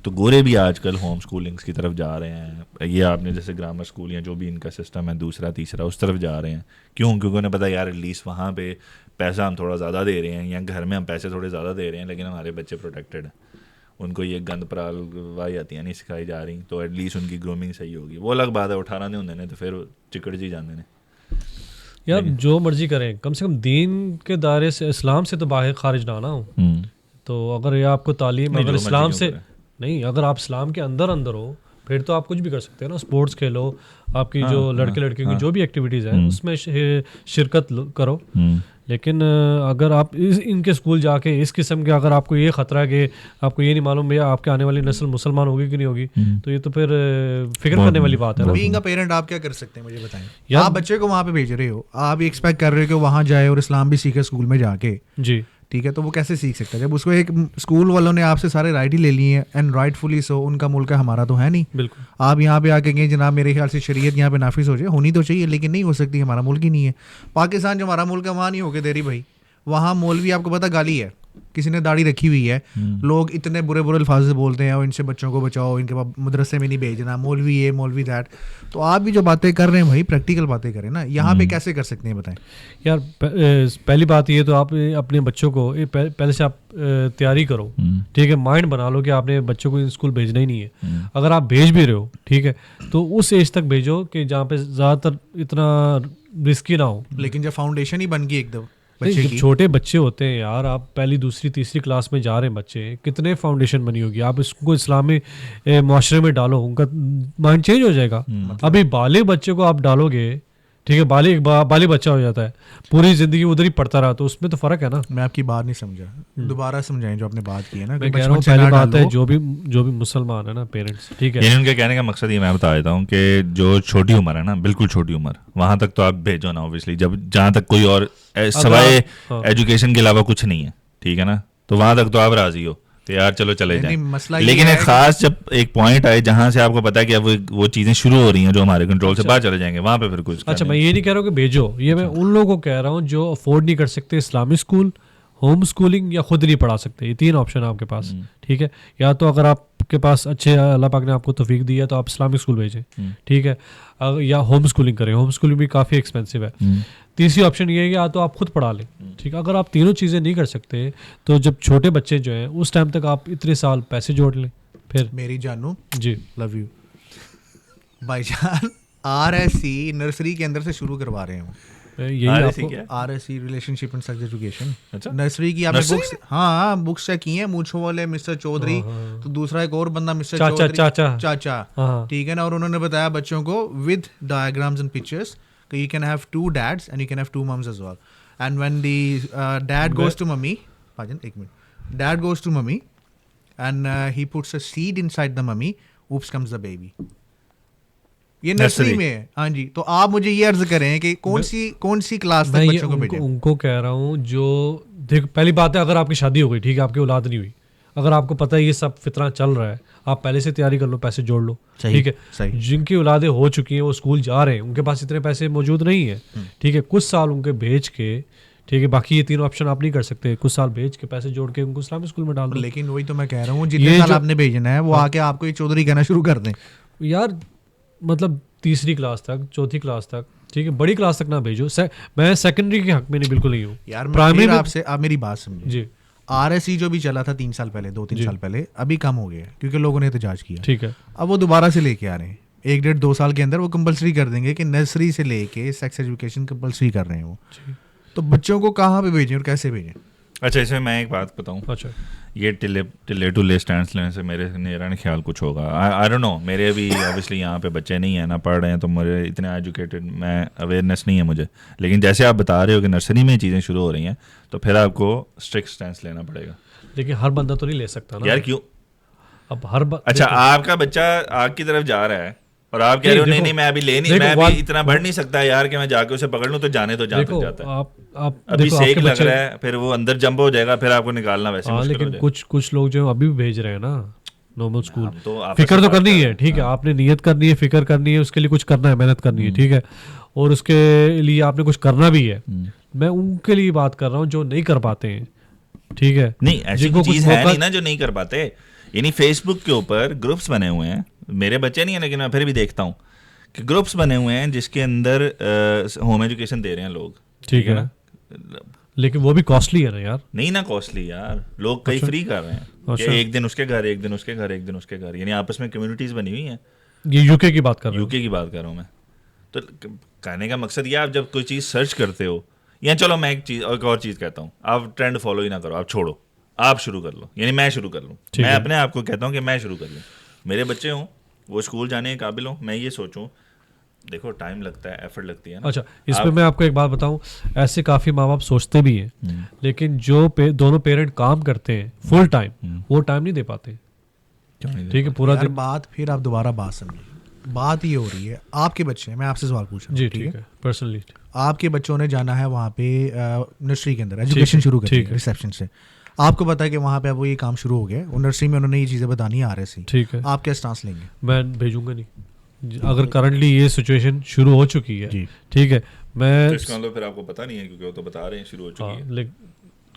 तो गोरे भी आजकल होम स्कूलिंग्स की तरफ जा रहे हैं। ये आपने जैसे ग्रामर स्कूल या जो भी इनका सिस्टम है दूसरा तीसरा उस तरफ जा रहे हैं, क्यों? क्योंकि उन्हें पता यार एटलीस्ट वहाँ पे पैसा हम थोड़ा ज़्यादा दे रहे हैं, या घर में हम पैसे थोड़े ज़्यादा दे रहे हैं, लेकिन हमारे बच्चे प्रोटेक्टेड हैं, उनको ये गंद पराल वाहियातियां नहीं सिखाई जा रही, तो एटलीस्ट उनकी ग्रूमिंग सही होगी। वो अलग बात है 18 नहीं होंगे ने तो फिर चिकड़ जी जाते हैं यार, जो मर्जी करें, कम से कम दीन के दायरे से, इस्लाम से तो बाहर खारिज ना हो। तो अगर ये आपको तालीम, अगर इस्लाम से नहीं, अगर आप इस्लाम के अंदर अंदर हो फिर तो आप कुछ भी कर सकते हैं ना, स्पोर्ट्स खेलो, आपकी जो लड़के लड़कियों की जो भी एक्टिविटीज़ हैं उसमें शिरकत करो, लेकिन अगर आप इनके स्कूल जाके इस किस्म के, अगर आपको ये ख़तरा है कि आपको ये नहीं मालूम भैया आपके आने वाली नस्ल मुसलमान होगी कि नहीं होगी, तो ये तो फिर फिक्र करने वाली बात है। बीइंग अ पेरेंट आप क्या कर सकते हैं मुझे बताएं? आप बच्चे को वहाँ पे भेज रहे हो, आप एक्सपेक्ट कर रहे हो कि वहाँ जाए और इस्लाम भी सीखे स्कूल में जाके, जी ठीक है, तो वो कैसे सीख सकता है जब उसको एक स्कूल वालों ने आपसे सारे राइट ही ले लिए हैं, एंड राइटफुली सो, उनका मुल्क है, हमारा तो है नहीं। बिल्कुल, आप यहाँ पे आके कहें जनाब मेरे ख्याल से शरीयत यहाँ पे नाफिज हो जाए, होनी तो चाहिए लेकिन नहीं हो सकती, हमारा मुल्क ही नहीं है। पाकिस्तान जो हमारा मुल्क है वहाँ नहीं होके दे रही भाई, वहाँ मौलवी आपको पता गाली है, किसी ने दाढ़ी रखी हुई है, लोग इतने बुरे बुरे अल्फाज से बोलते हैं और इनसे बच्चों को बचाओ, इनके मदरसे में नहीं भेजना, मौलवी ये मौलवी दैट। तो आप भी जो बातें कर रहे हैं भाई प्रैक्टिकल बातें करें ना, यहाँ पे कैसे कर सकते हैं बताएं यार। पहली बात ये तो आप अपने बच्चों को पहले से आप तैयारी करो, ठीक है, माइंड बना लो कि आपने बच्चों को स्कूल भेजना ही नहीं है। अगर आप भेज भी रहे हो, ठीक है, तो उस एज तक भेजो कि जहाँ पे ज़्यादातर इतना रिस्की ना हो। लेकिन जब फाउंडेशन ही बन गई एकदम, जब छोटे बच्चे होते हैं यार, आप पहली दूसरी तीसरी क्लास में जा रहे हैं बच्चे, कितने फाउंडेशन बनी होगी, आप इसको इस्लामी माशरे में डालो, उनका माइंड चेंज हो जाएगा। अभी बालिग बच्चे को आप डालोगे, ठीक है, बालिग बच्चा हो जाता है, पूरी जिंदगी उधर ही पढ़ता रहा, तो उसमें तो फर्क है ना। मैं आपकी बात नहीं समझा, दोबारा समझाएं जो आपने बात की है ना। मैं कह रहा हूँ पहली बात है जो भी मुसलमान है ना पेरेंट्स, ठीक है, उनके कहने का मकसद ये मैं बता देता हूँ कि जो छोटी उम्र है ना, बिल्कुल छोटी उम्र, वहाँ तक तो आप भेजो ना ऑब्वियसली, जब जहाँ तक कोई और सवाए एजुकेशन के अलावा कुछ नहीं है, ठीक है ना, तो वहाँ तक तो आप राजी हो कि यार चलो चले जाएं। लेकिन एक खास जब एक पॉइंट आए जहां से आपको पता है कि अब वो चीजें शुरू हो रही हैं जो हमारे कंट्रोल से बाहर चले जाएंगे, वहां पे फिर कुछ। अच्छा, मैं ये नहीं कह रहा हूँ कि भेजो, ये मैं उन लोगों को कह रहा हूँ जो अफोर्ड नहीं कर सकते इस्लामी स्कूल, होम स्कूलिंग या खुद नहीं पढ़ा सकते, ये 3 ऑप्शन है आपके पास, ठीक है। या तो अगर आपके पास अच्छे अल्लाह पाक ने आपको तौफीक दी है तो आप इस्लामिक स्कूल भेजें, ठीक है, या होम स्कूलिंग करें, होम स्कूलिंग भी काफ़ी एक्सपेंसिव है। तीसरी ऑप्शन ये है कि या तो आप खुद पढ़ा लें, ठीक है। अगर आप तीनों चीज़ें नहीं कर सकते तो जब छोटे बच्चे जो हैं उस टाइम तक आप इतने साल पैसे जोड़ लें फिर। मेरी जानू जी लव यू भाईजान, RSC नर्सरी के अंदर से शुरू करवा रहे हैं, यही RSC आपको क्या है? RSC relationship and sex education. अच्छा। नर्सरी की आपने नर्सरी बुक्स, हाँ बुक्स चेक की हैं, मूंछों वाले मिस्टर चौधरी, तो दूसरा एक और बंदा मिस्टर चौधरी, चाचा, हाँ। ठीक है ना। और उन्होंने बताया बच्चों को विद डायग्राम्स एंड पिक्चर्स कि you can have 2 dads and you can have 2 moms as well, and when the dad goes to mummy, pardon, एक minute, dad goes to mummy and he puts a seed inside the mummy, oops comes the baby। ये नर्सरी Nursery। में है, हाँ जी। तो आप मुझे ये अर्ज करें कि कौन सी क्लास मैं तक ये बच्चों को भेजें? उनको कह रहा हूँ जो देख, पहली बात है अगर आपकी शादी हो गई, ठीक है, आपकी औलाद नहीं हुई, अगर आपको पता है ये सब फितना चल रहा है, आप पहले से तैयारी कर लो, पैसे जोड़ लो, सही, ठीक है। सही। जिनकी औलादें हो चुकी हैं वो स्कूल जा रहे हैं, उनके पास इतने पैसे मौजूद नहीं है, ठीक है, कुछ साल उनके भेज के, ठीक है, बाकी ये 3 ऑप्शन आप नहीं कर सकते, कुछ साल भेज के पैसे जोड़ के उनको इस्लामिक स्कूल में डाल दो। लेकिन वही तो मैं कह रहा हूँ, जितने साल आपने भेजना है वो आके आपको ये चौधरी कहना शुरू कर दें यार, मतलब 3री क्लास तक, 4थी क्लास तक, ठीक है, बड़ी क्लास तक ना भेजो। मैं सेकेंडरी के हक में नहीं बिल्कुल नहीं हूँ यार। प्राइमरी में आपसे आप मेरी बात समझे जी, RSC जो भी चला था 3 साल पहले, 2-3 साल पहले, अभी कम हो गया क्योंकि लोगों ने एहतजाज किया, ठीक है। अब वो दोबारा से लेके आ रहे हैं, 1-1.5-2 साल के अंदर वो कंपलसरी कर देंगे कि नर्सरी से लेके सेक्स एजुकेशन कंपलसरी कर रहे हैं वो। तो बच्चों को कहाँ पे भेजें और कैसे भेजें? अच्छा, इसमें मैं एक बात बताऊं, अच्छा, ये टिले टू ले स्टैंड लेने से मेरा नहीं ख्याल कुछ होगा। आई डोंट नो, मेरे अभी ऑब्वियसली यहाँ पे बच्चे नहीं हैं ना, पढ़ रहे हैं, तो मेरे इतने एजुकेटेड मैं अवेयरनेस नहीं है मुझे। लेकिन जैसे आप बता रहे हो कि नर्सरी में चीज़ें शुरू हो रही हैं, तो फिर आपको स्ट्रिक्ट स्टैंड लेना पड़ेगा। लेकिन हर बंदा तो नहीं ले सकता ना यार क्यों? अब हर अच्छा, आपका बच्चा आग की तरफ जा रहा है और आप कह रहे हो नहीं नहीं मैं अभी ले नहीं, मैं अभी इतना बढ़ नहीं सकता यार कि मैं जाके उसे पकड़ लूँ, तो जाने तो जहाँ तक जाता है। आप अभी देखो, सेक आपके लग बच्चे, रहा है, फिर वो अंदर जंप हो जाएगा, फिर आपको निकालना वैसे मुश्किल हो लेकिन जाएगा। कुछ लोग जो अभी भी भेज रहे हैं ना नॉर्मल स्कूल, हम तो आपस फिक्र में तो बात करनी कर है, रहे ठीक है, हैं। आपने नियत करनी है, फिक्र करनी है, उसके लिए कुछ करना है, मेहनत करनी है, ठीक है, और उसके लिए आपने कुछ करना भी है। मैं उनके लिए बात कर रहा हूँ जो नहीं कर पाते हैं, ठीक है। नहीं, ऐसी कोई चीज है नहीं ना जो नहीं कर पाते। यानी फेसबुक के ऊपर ग्रुप्स बने हुए हैं, मेरे बच्चे नहीं है लेकिन मैं फिर भी देखता हूँ कि ग्रुप्स बने हुए हैं जिसके अंदर होम एजुकेशन दे रहे हैं लोग, ठीक है, लेकिन वो भी कॉस्टली है ना यार। नहीं ना कॉस्टली यार, लोग कई फ्री कर रहे हैं कि एक दिन उसके घर, एक दिन उसके घर, एक दिन उसके घर, यानी आपस में कम्युनिटीज बनी हुई हैं। ये यूके की बात कर रहे हैं, यूके की बात कर रहा हूँ मैं। तो कहने का मकसद ये, आप जब कोई चीज़ सर्च करते हो, या चलो मैं एक और चीज़ कहता हूँ, आप ट्रेंड फॉलो ही ना करो, आप छोड़ो, आप शुरू कर लो, यानी मैं शुरू कर लूँ। मैं अपने आप को कहता हूँ कि मैं शुरू कर लूँ, मेरे बच्चे हों, वो स्कूल जाने के काबिल हों, मैं ये सोचूं, देखो टाइम लगता है, एफर्ट लगती है ना। अच्छा, इस पे मैं आपको एक बात बताऊं, ऐसे काफ़ी माँ बाप सोचते भी हैं, लेकिन जो दोनों पेरेंट काम करते हैं फुल टाइम, वो टाइम नहीं दे पाते, ठीक है, पूरा दिन। बात फिर आप दोबारा बात समझिए, बात ये हो रही है, आपके बच्चे हैं, मैं आपसे सवाल पूछ रहा हूँ, जी ठीक है, पर्सनली आपके बच्चों ने जाना है वहाँ पे नर्सरी के अंदर एजुकेशन शुरू करनी है रिसेप्शन से, आपको पता है कि वहाँ पे अब वो ये काम शुरू हो गया, और नर्सरी में उन्होंने ये चीज़ें बतानी आ रही थी, ठीक है, आप क्या स्टांस लेंगे? मैं भेजूंगा नहीं, अगर करंटली ये सिचुएशन शुरू हो चुकी है, ठीक है, मैं तो इसका मतलब फिर आपको पता नहीं है, क्योंकि वो तो बता रहे हैं शुरू हो चुकी है।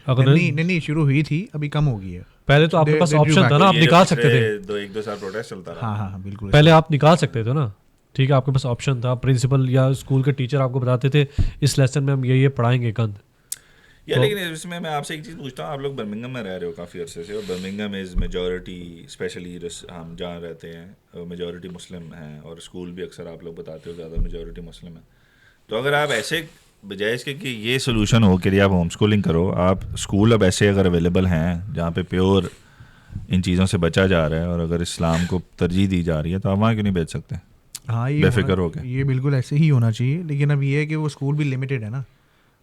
अगर नहीं शुरू हुई थी, अभी कम हो गई है। पहले तो आपके पास ऑप्शन था ना, आप निकाल सकते थे, 1-2 साल प्रोटेस्ट चलता रहा। हाँ बिल्कुल, पहले आप निकाल सकते थे ना, ठीक है, आपके पास ऑप्शन था, प्रिंसिपल या स्कूल के टीचर आपको बताते थे इस लेसन में हम ये पढ़ाएंगे गंद। या लेकिन इसमें मैं आपसे एक चीज़ पूछता हूँ, आप लोग बर्मिंघम में रह रहे हो काफ़ी अरसे से, और बर्मिंघम इज़ मेजॉरिटी, स्पेशली हम जहाँ रहते हैं मेजॉरिटी मुस्लिम हैं, और स्कूल भी अक्सर आप लोग बताते हो ज़्यादा मेजॉरिटी मुस्लिम है। तो अगर आप ऐसे, बजाय इसके कि ये सोल्यूशन हो कि आप होम स्कूलिंग करो, आप स्कूल अब ऐसे अगर अवेलेबल हैं जहाँ पे प्योर इन चीज़ों से बचा जा रहा है, और अगर इस्लाम को तरजीह दी जा रही है, तो आप वहाँ क्यों नहीं भेज सकते? हाँ, बेफिक्र हो गए, ये बिल्कुल ऐसे ही होना चाहिए, लेकिन अब ये है कि वो स्कूल भी लिमिटेड है ना,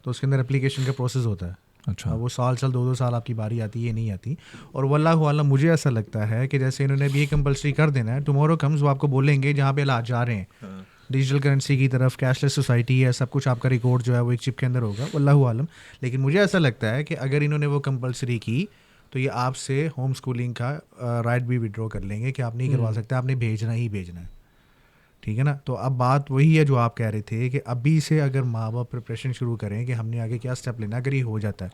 तो उसके अंदर एप्लीकेशन का प्रोसेस होता है। अच्छा, वो साल 2-2 साल आपकी बारी आती है, नहीं आती। और वल्लाहु आलम, मुझे ऐसा लगता है कि जैसे इन्होंने भी ये कंपलसरी कर देना है, टुमारो कम्स वो आपको बोलेंगे जहाँ पे हालात जा रहे हैं डिजिटल करेंसी की तरफ, कैशलेस सोसाइटी है, सब कुछ आपका रिकॉर्ड जो है वो एक चिप के अंदर होगा, वल्लाहु आलम। लेकिन मुझे ऐसा लगता है कि अगर इन्होंने वो कंपलसरी की, तो ये आपसे होम स्कूलिंग का राइट भी विड्रॉ कर लेंगे कि आप नहीं करवा सकते, आपने भेजना ही भेजना है, ठीक है ना। तो अब बात वही है जो आप कह रहे थे कि अभी से अगर माँ बाप प्रिपरेशन शुरू करें कि हमने आगे क्या स्टेप लेना, अगर ये हो जाता है,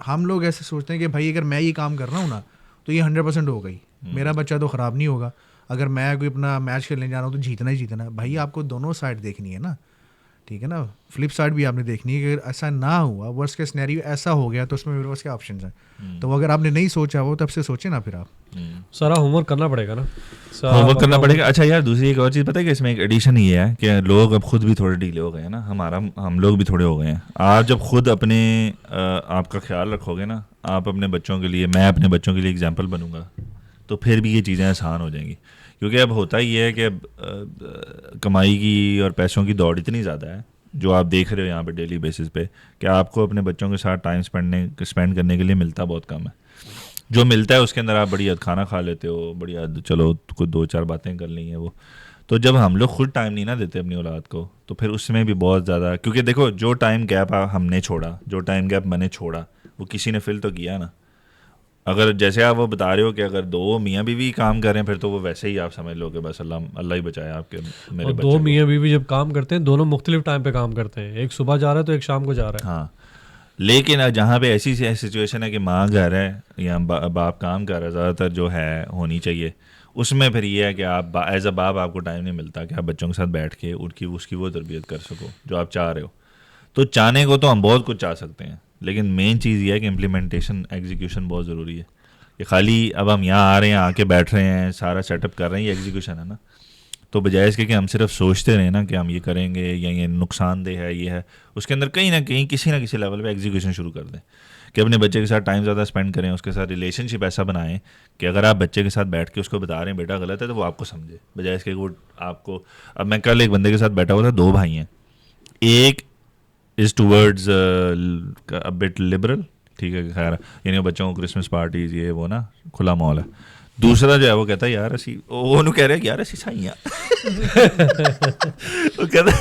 हम लोग ऐसे सोचते हैं कि भाई अगर मैं ये काम कर रहा हूँ ना तो ये 100% होगा ही, मेरा बच्चा तो ख़राब नहीं होगा। अगर मैं कोई अपना मैच खेलने जा रहा हूँ तो जीतना ही जीतना है। भाई आपको दोनों साइड देखनी है ना, ठीक है ना, फ्लिप साइड भी आपने देखनी है कि अगर ऐसा ना हुआ, वर्स्ट केस सिनेरियो ऐसा हो गया तो उसमें मेरे पास क्या ऑप्शन हैं। तो अगर आपने नहीं सोचा वो तब से सोचे ना, फिर आप सारा होमवर्क करना पड़ेगा ना, होमवर्क करना पड़ेगा। अच्छा यार, दूसरी एक और चीज़ पता है कि इसमें एक एडिशन ये है कि लोग अब खुद भी थोड़े ढीले हो गए हैं ना, हम लोग भी थोड़े हो गए हैं। आप जब खुद अपने आपका ख्याल रखोगे ना, आप अपने बच्चों के लिए, मैं अपने बच्चों के लिए एग्जाम्पल बनूंगा, तो फिर भी ये चीज़ें आसान हो जाएंगी। क्योंकि अब होता ही है कि अब कमाई की और पैसों की दौड़ इतनी ज़्यादा है जो आप देख रहे हो यहाँ पे डेली बेसिस पे, कि आपको अपने बच्चों के साथ टाइम स्पेंड करने के लिए मिलता बहुत कम है। जो मिलता है उसके अंदर आप बढ़िया खाना खा लेते हो, बढ़िया चलो कुछ 2-4 बातें कर ली हैं वो। तो जब हम लोग खुद टाइम नहीं ना देते अपनी औलाद को, तो फिर उसमें भी बहुत ज़्यादा, क्योंकि देखो जो टाइम गैप हमने छोड़ा, जो टाइम गैप मैंने छोड़ा, वो किसी ने फिल तो किया ना। अगर जैसे आप वो बता रहे हो कि अगर 2 मियाँ बीवी काम कर रहे हैं, फिर तो वो वैसे ही आप समझ लो कि बस अल्लाह ही बचाए आपके मेरे और बच्चे 2 को। मियाँ बीवी जब काम करते हैं दोनों मुख्तलिफ टाइम पे काम करते हैं, एक सुबह जा रहा है तो एक शाम को जा रहा है। हाँ, लेकिन जहाँ पे ऐसी सिचुएशन है कि माँ घर है या बाप काम कर रहा है, ज़्यादातर जो है होनी चाहिए, उसमें फिर ये है कि आप एज अ बाप आपको टाइम नहीं मिलता कि आप बच्चों के साथ बैठ के उसकी वो तरबियत कर सको जो आप चाह रहे हो। तो चाहने को तो हम बहुत कुछ चाह सकते हैं, लेकिन मेन चीज़ ये है कि इम्प्लीमेंटेशन, एग्जीक्यूशन बहुत ज़रूरी है। कि खाली अब हम यहाँ आ रहे हैं, आके बैठ रहे हैं, सारा सेटअप कर रहे हैं, ये एग्जीक्यूशन है ना। तो बजाय इसके कि हम सिर्फ सोचते रहें ना कि हम ये करेंगे या ये नुकसानदेह है, ये है, उसके अंदर कहीं ना कहीं किसी ना किसी लेवल पे एग्जीक्यूशन शुरू कर दें कि अपने बच्चे के साथ टाइम ज़्यादा स्पेंड करें, उसके साथ रिलेशनशिप ऐसा बनाएं कि अगर आप बच्चे के साथ बैठ के उसको बता रहे हैं बेटा गलत है, तो वो आपको समझे, बजाय इसके वो आपको। अब मैं कल एक बंदे के साथ बैठा हुआ था, 2 भाई हैं, एक is towards a bit liberal, ठीक है, खैर यानी बच्चों को क्रिसमस पार्टीज ये वो ना खुला माहौल है। दूसरा जो है वो कहता है यार असी वो कह रहे हैं यार असी साइयां वो कहते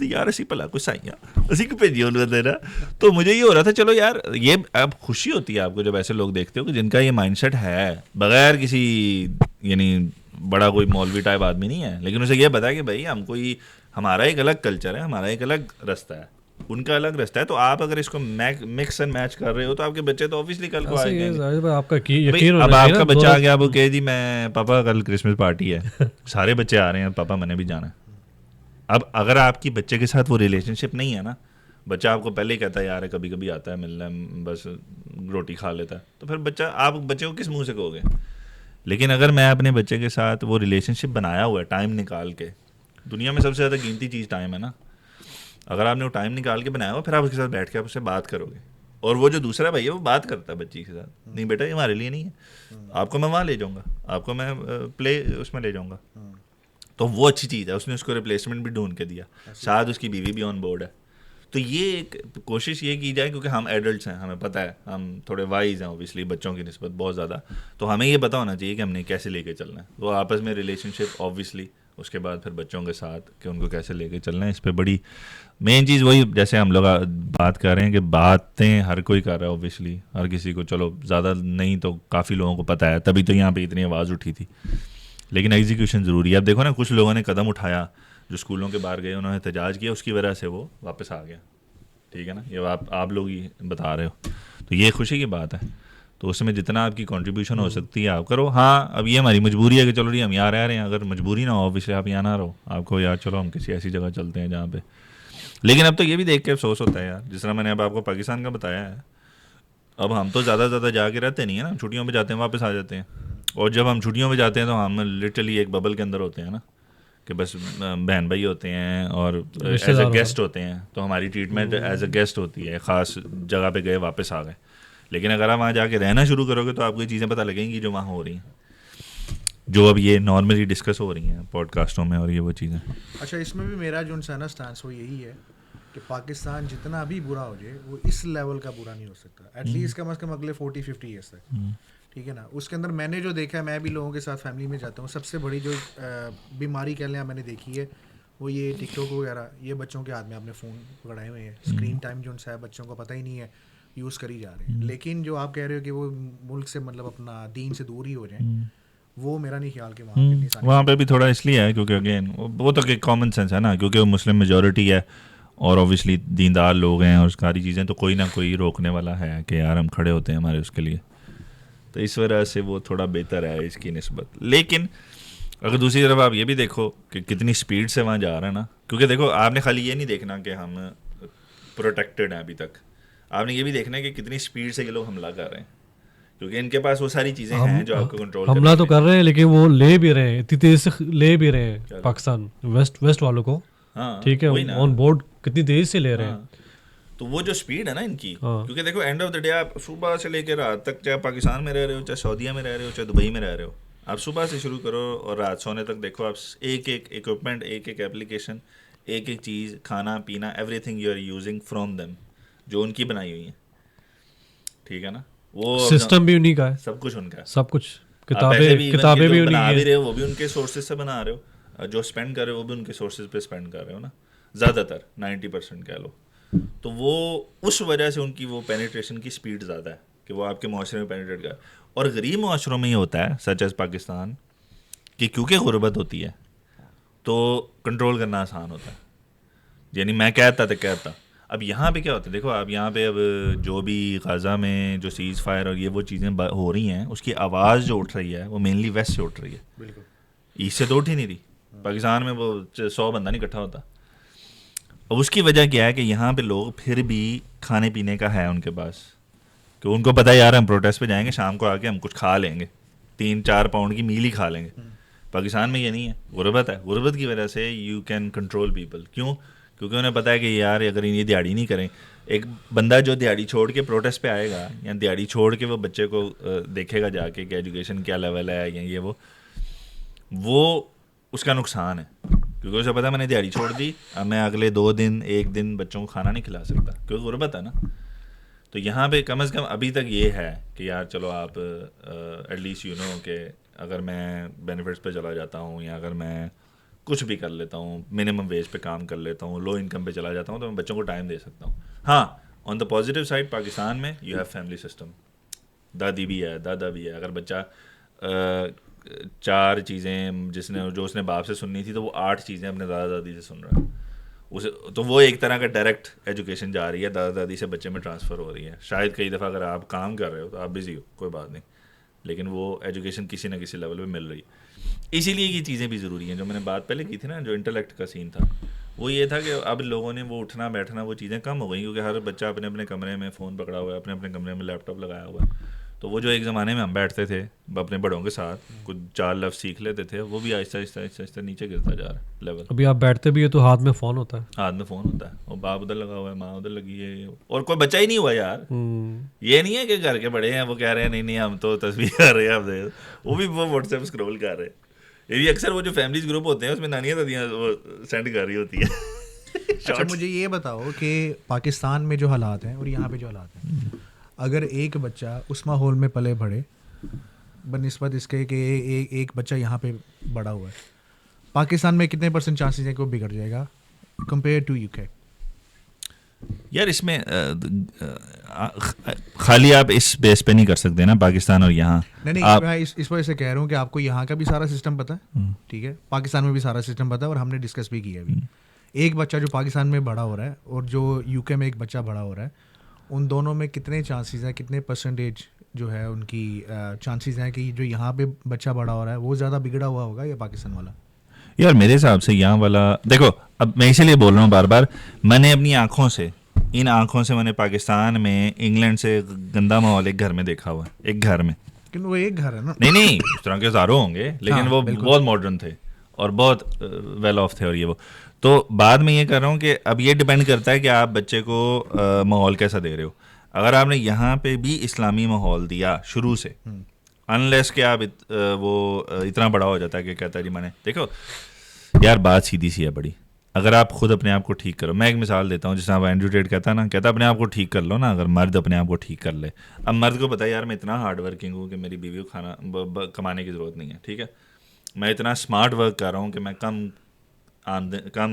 यार असी भला कुछ साइयां असी को भेजिए उन्होंने देना। तो मुझे ये हो रहा था चलो यार, ये अब खुशी होती है आपको जब ऐसे लोग देखते हो कि जिनका ये माइंडसेट है, बगैर किसी यानी बड़ा कोई मौलवी टाइप आदमी नहीं है, लेकिन उसे ये पता है कि भाई हमको ही, हमारा एक अलग कल्चर है, हमारा एक अलग रास्ता है, उनका अलग रास्ता है। तो आप अगर इसको मिक्स एंड मैच कर रहे हो तो आपके बच्चे तो ऑब्वियसली कल को आएंगे। आपका यकीन अब आपका बच्चा आ गया, वो कहे जी मैं पापा कल क्रिसमस पार्टी है सारे बच्चे आ रहे हैं, पापा मैंने भी जाना है। अब अगर आपकी बच्चे के साथ वो रिलेशनशिप नहीं है ना, बच्चा आपको पहले ही कहता है यार कभी कभी आता है मिलना, बस रोटी खा लेता है, तो फिर बच्चा, आप बच्चे को किस मुंह से कहोगे। लेकिन अगर मैं अपने बच्चे के साथ वो रिलेशनशिप बनाया हुआ है, टाइम निकाल के, दुनिया में सबसे ज़्यादा कीमती चीज़ टाइम है ना, अगर आपने वो टाइम निकाल के बनाया हुआ, फिर आप उसके साथ बैठ के आप उससे बात करोगे। और वो जो दूसरा भाई है वो बात करता है बच्ची के साथ, नहीं बेटा ये हमारे लिए नहीं है, आपको मैं वहाँ ले जाऊँगा, आपको मैं प्ले उसमें ले जाऊँगा। तो वो अच्छी चीज़ है, उसने उसको रिप्लेसमेंट भी ढूंढ के दिया, साथ उसकी बीवी भी ऑन बोर्ड है। तो ये एक कोशिश ये की जाए, क्योंकि हम एडल्ट्स हैं, हमें पता है, हम थोड़े वाइज हैं ओबियसली बच्चों की निस्बत बहुत ज़्यादा, तो हमें ये पता होना चाहिए कि हमने कैसे लेके चलना है। तो आपस में रिलेशनशिप ऑब्वियसली, उसके बाद फिर बच्चों के साथ कि उनको कैसे लेके चलना है, इस पर बड़ी मेन चीज़ वही, जैसे हम लोग बात कर रहे हैं कि बातें हर कोई कर रहा है ऑब्वियसली, हर किसी को, चलो ज़्यादा नहीं तो काफ़ी लोगों को पता है, तभी तो यहाँ पे इतनी आवाज़ उठी थी, लेकिन एग्जीक्यूशन ज़रूरी है। अब देखो ना, कुछ लोगों ने कदम उठाया, जो स्कूलों के बाहर गए, उन्होंने एहतजाज किया, उसकी वजह से वो वापस आ गया, ठीक है ना, ये आप लोग ही बता रहे हो, तो ये खुशी की बात है। तो उसमें जितना आपकी कंट्रीब्यूशन हो सकती है आप करो। हाँ, अब ये हमारी मजबूरी है कि चलो जी हम यहाँ रह रहे हैं, अगर मजबूरी ना हो ऑब्वियसली आप यहाँ ना रहो, आपको यार चलो हम किसी ऐसी जगह चलते हैं जहाँ पे। लेकिन अब तो ये भी देख के अफसोस होता है यार, जिस तरह मैंने अब आपको पाकिस्तान का बताया है, अब हम तो ज़्यादा जाके रहते नहीं है ना, छुट्टियों पे जाते हैं वापस आ जाते हैं, और जब हम छुट्टियों पे जाते हैं तो हम लिटरली एक बबल के अंदर होते हैं ना, कि बस बहन भाई होते हैं और एज अ गेस्ट होते हैं, तो हमारी ट्रीटमेंट एज अ गेस्ट होती है, ख़ास जगह पे गए वापस आ गए। लेकिन अगर आप वहाँ जाके रहना शुरू करोगे तो आपको ये चीज़ें पता लगेंगी जो वहाँ हो रही हैं, जो अब ये नॉर्मली डिस्कस हो रही हैं पॉडकास्टों में और ये वो चीज़ें। अच्छा, इसमें भी मेरा जो ना स्टांस वो यही है कि पाकिस्तान जितना भी बुरा हो जाए वो इस लेवल का बुरा नहीं हो सकता, एटलीस्ट कम से कम अगले 40-50 ईयर्स तक, ठीक है ना। उसके अंदर मैंने जो देखा है, मैं भी लोगों के साथ फैमिली में जाता हूँ, सबसे बड़ी जो बीमारी कह लें मैंने देखी है वो ये टिकटॉक वगैरह, ये बच्चों के हाथ में आपने फ़ोन पकड़ाए हुए हैं, स्क्रीन टाइम जो उनसे है बच्चों को पता ही नहीं है, यूज़ करी जा रहे हैं। लेकिन जो आप कह रहे हो कि वो मुल्क से मतलब अपना दीन से दूर ही हो जाए, वो मेरा नहीं ख्याल कि वहाँ पे भी थोड़ा इसलिए है क्योंकि अगेन वो तो कि कॉमन सेंस है ना, क्योंकि वो मुस्लिम मेजॉरिटी है, और ऑब्वियसली दीनदार लोग हैं और सारी चीज़ें, तो कोई ना कोई रोकने वाला है कि यार हम खड़े होते हैं हमारे उसके लिए, तो इस वजह से वो थोड़ा बेहतर है इसकी निस्बत। लेकिन अगर दूसरी तरफ आप ये भी देखो कि कितनी स्पीड से वहाँ जा रहा है ना, क्योंकि देखो आपने खाली ये नहीं देखना कि हम प्रोटेक्टेड हैं अभी तक, आपने ये भी देखना है कि कितनी स्पीड से ये लोग हमला कर रहे हैं, क्योंकि इनके पास वो सारी चीज़ें हैं जो आपको कंट्रोल हमला तो कर रहे हैं, लेकिन वो ले भी रहे हैं, इतनी तेज से ले भी रहे हैं पाकिस्तान वेस्ट वालों को। हाँ, ठीक है, वही ना। ऑन बोर्ड कितनी तेज से ले रहे हैं। हाँ, तो वो जो स्पीड है ना इनकी, हाँ। क्योंकि देखो एंड ऑफ द डे आप सुबह से लेकर रात तक, चाहे पाकिस्तान में रह रहे हो, चाहे सऊदीया में रह रहे हो, चाहे दुबई में रह रहे हो, आप सुबह से शुरू करो और रात सोने तक देखो, आप एक एक इक्विपमेंट, एक एक एप्लीकेशन, एक एक चीज़, खाना पीना, everything you are using from them, जो उनकी बनाई हुई है, ठीक है ना। वो सिस्टम भी उन्हीं का है, सब कुछ उनका है, सब कुछ, आप पैसे भी किताबें भी बना उन्हीं भी की रहे हो, वो भी उनके सोर्सेज से बना रहे हो, जो स्पेंड कर रहे हो वो भी उनके सोर्सेज पे स्पेंड कर रहे हो ना, ज़्यादातर 90% कह लो। तो वो उस वजह से उनकी वो पेनिट्रेशन की स्पीड ज़्यादा है कि वो आपके माशरे में पेनिट्रेट कर। और गरीब माशरों में ये होता है, सच एज़ पाकिस्तान, कि क्योंकि गुर्बत होती है तो कंट्रोल करना आसान होता है। यानी मैं कहता अब यहाँ पे क्या होता है, देखो आप यहाँ पे अब जो भी गाज़ा में जो सीज़ फायर और ये वो चीज़ें हो रही हैं, उसकी आवाज़ जो उठ रही है वो मेनली वेस्ट से उठ रही है, बिल्कुल ईस्ट से तो उठ ही नहीं रही। पाकिस्तान में वो 100 बंदा नहीं इकट्ठा होता। अब उसकी वजह क्या है कि यहाँ पे लोग फिर भी खाने पीने का है उनके पास, कि उनको पता है यार हम प्रोटेस्ट पे जाएंगे, शाम को आके हम कुछ खा लेंगे, 3-4 पाउंड की मील ही खा लेंगे। पाकिस्तान में ये नहीं है, गुर्बत है। गुर्बत की वजह से यू कैन कंट्रोल पीपल। क्यों? क्योंकि उन्हें पता है कि यार अगर ये दिहाड़ी नहीं करें, एक बंदा जो दिहाड़ी छोड़ के प्रोटेस्ट पे आएगा या दिहाड़ी छोड़ के वो बच्चे को देखेगा जाके कि एजुकेशन क्या लेवल है या ये वो उसका नुकसान है, क्योंकि उसे पता है मैंने दिहाड़ी छोड़ दी, अब मैं अगले 2 दिन 1 दिन बच्चों को खाना नहीं खिला सकता, क्योंकि गुर्बत है ना। तो यहाँ पे कम से कम अभी तक ये है कि यार चलो आप एटलीस्ट यू नो कि अगर मैं बेनिफिट्स पे चला जाता हूँ या अगर मैं कुछ भी कर लेता हूँ, मिनिमम वेज पे काम कर लेता हूँ, लो इनकम पे चला जाता हूँ, तो मैं बच्चों को टाइम दे सकता हूँ। हाँ, on the positive side Pakistan में यू हैव फैमिली सिस्टम, दादी भी है, दादा भी है। अगर बच्चा 4 चीज़ें जो उसने बाप से सुननी थी, तो वो 8 चीज़ें अपने दादा दादी से सुन रहा है उसे, तो वो एक तरह का डायरेक्ट एजुकेशन जा रही है, दादा दादी से बच्चे में ट्रांसफ़र हो रही है। शायद कई दफ़ा अगर आप काम कर रहे हो तो आप बिज़ी हो, कोई बात नहीं, लेकिन वो एजुकेशन किसी ना किसी लेवल पे मिल रही है। इसीलिए ये चीज़ें भी ज़रूरी हैं। जो मैंने बात पहले की थी ना, जो इंटेलेक्ट का सीन था, वो ये था कि अब लोगों ने वो उठना बैठना वो चीज़ें कम हो गई, क्योंकि हर बच्चा अपने अपने कमरे में फ़ोन पकड़ा हुआ है, अपने अपने कमरे में लैपटॉप लगाया हुआ है। तो वो जो एक ज़माने में हम बैठते थे अपने बड़ों के साथ, कुछ 4 लफ्ज़ सीख लेते थे, वो भी आहिस्ता आहिस्ता आहिस्ता आहिस्ता नीचे गिरता जा रहा है लेवल। अभी आप बैठते भी है तो हाथ में फ़ोन होता है, हाथ में फ़ोन होता है, और बाप उधर लगा हुआ है, माँ उधर लगी है, और कोई बच्चा ही नहीं हुआ यार। ये नहीं है कि घर के बड़े हैं वो कह रहे हैं नहीं नहीं हम तो तस्वीर कर रहे हैं, वो भी वो व्हाट्सएप स्क्रॉल कर रहे हैं। ये भी अक्सर वो जो फैमिलीज ग्रुप होते हैं उसमें नानियाँ दादियाँ वो सेंड कर रही होती है। अच्छा, मुझे ये बताओ कि पाकिस्तान में जो हालात हैं और यहाँ पे जो हालात हैं, अगर एक बच्चा उस माहौल में पले बढ़े बनिस्बत इसके कि एक बच्चा यहाँ पे बड़ा हुआ है, पाकिस्तान में कितने % चांसेस हैं कि वो बिगड़ जाएगा कंपेयर टू यूके? यार इसमें खाली आप इस बेस पे नहीं कर सकते ना, पाकिस्तान और यहाँ। नहीं मैं इस वजह से कह रहा हूँ कि आपको यहाँ का भी सारा सिस्टम पता है, ठीक है, पाकिस्तान में भी सारा सिस्टम पता है, और हमने डिस्कस भी किया अभी। एक बच्चा जो पाकिस्तान में बड़ा हो रहा है और जो यूके में एक बच्चा बड़ा हो रहा है, उन दोनों में कितने चांसेस हैं, कितने % जो है उनकी चांसेस हैं कि जो यहाँ पे बच्चा बड़ा हो रहा है वो ज़्यादा बिगड़ा हुआ होगा या पाकिस्तान वाला? यार मेरे हिसाब से यहाँ वाला, देखो अब मैं इसीलिए बोल रहा हूँ बार बार, मैंने अपनी आँखों से, इन आँखों से मैंने पाकिस्तान में इंग्लैंड से गंदा माहौल एक घर में देखा हुआ है, एक घर में। लेकिन वो एक घर है ना। नहीं इस तरह के हज़ारों होंगे, लेकिन हाँ, वो बहुत मॉडर्न थे और बहुत वेल ऑफ थे और ये वो। तो बाद में ये कर रहा हूँ कि अब ये डिपेंड करता है कि आप बच्चे को माहौल कैसा दे रहे हो। अगर आपने यहाँ पे भी इस्लामी माहौल दिया शुरू से, अनलेस कि आप इतना बड़ा हो जाता है कि कहता है जी मैंने, देखो यार बात सीधी सी है बड़ी, अगर आप खुद अपने आप को ठीक करो। मैं एक मिसाल देता हूँ, जिस तरह एंड्रू टेट कहता है ना, कहता अपने आप को ठीक कर लो ना। अगर मर्द अपने आप को ठीक कर ले, अब मर्द को पता है यार मैं इतना हार्ड वर्किंग हूँ कि मेरी बीवी को खाना कमाने की ज़रूरत नहीं है, ठीक है, मैं इतना स्मार्ट वर्क कर रहा हूँ कि मैं कम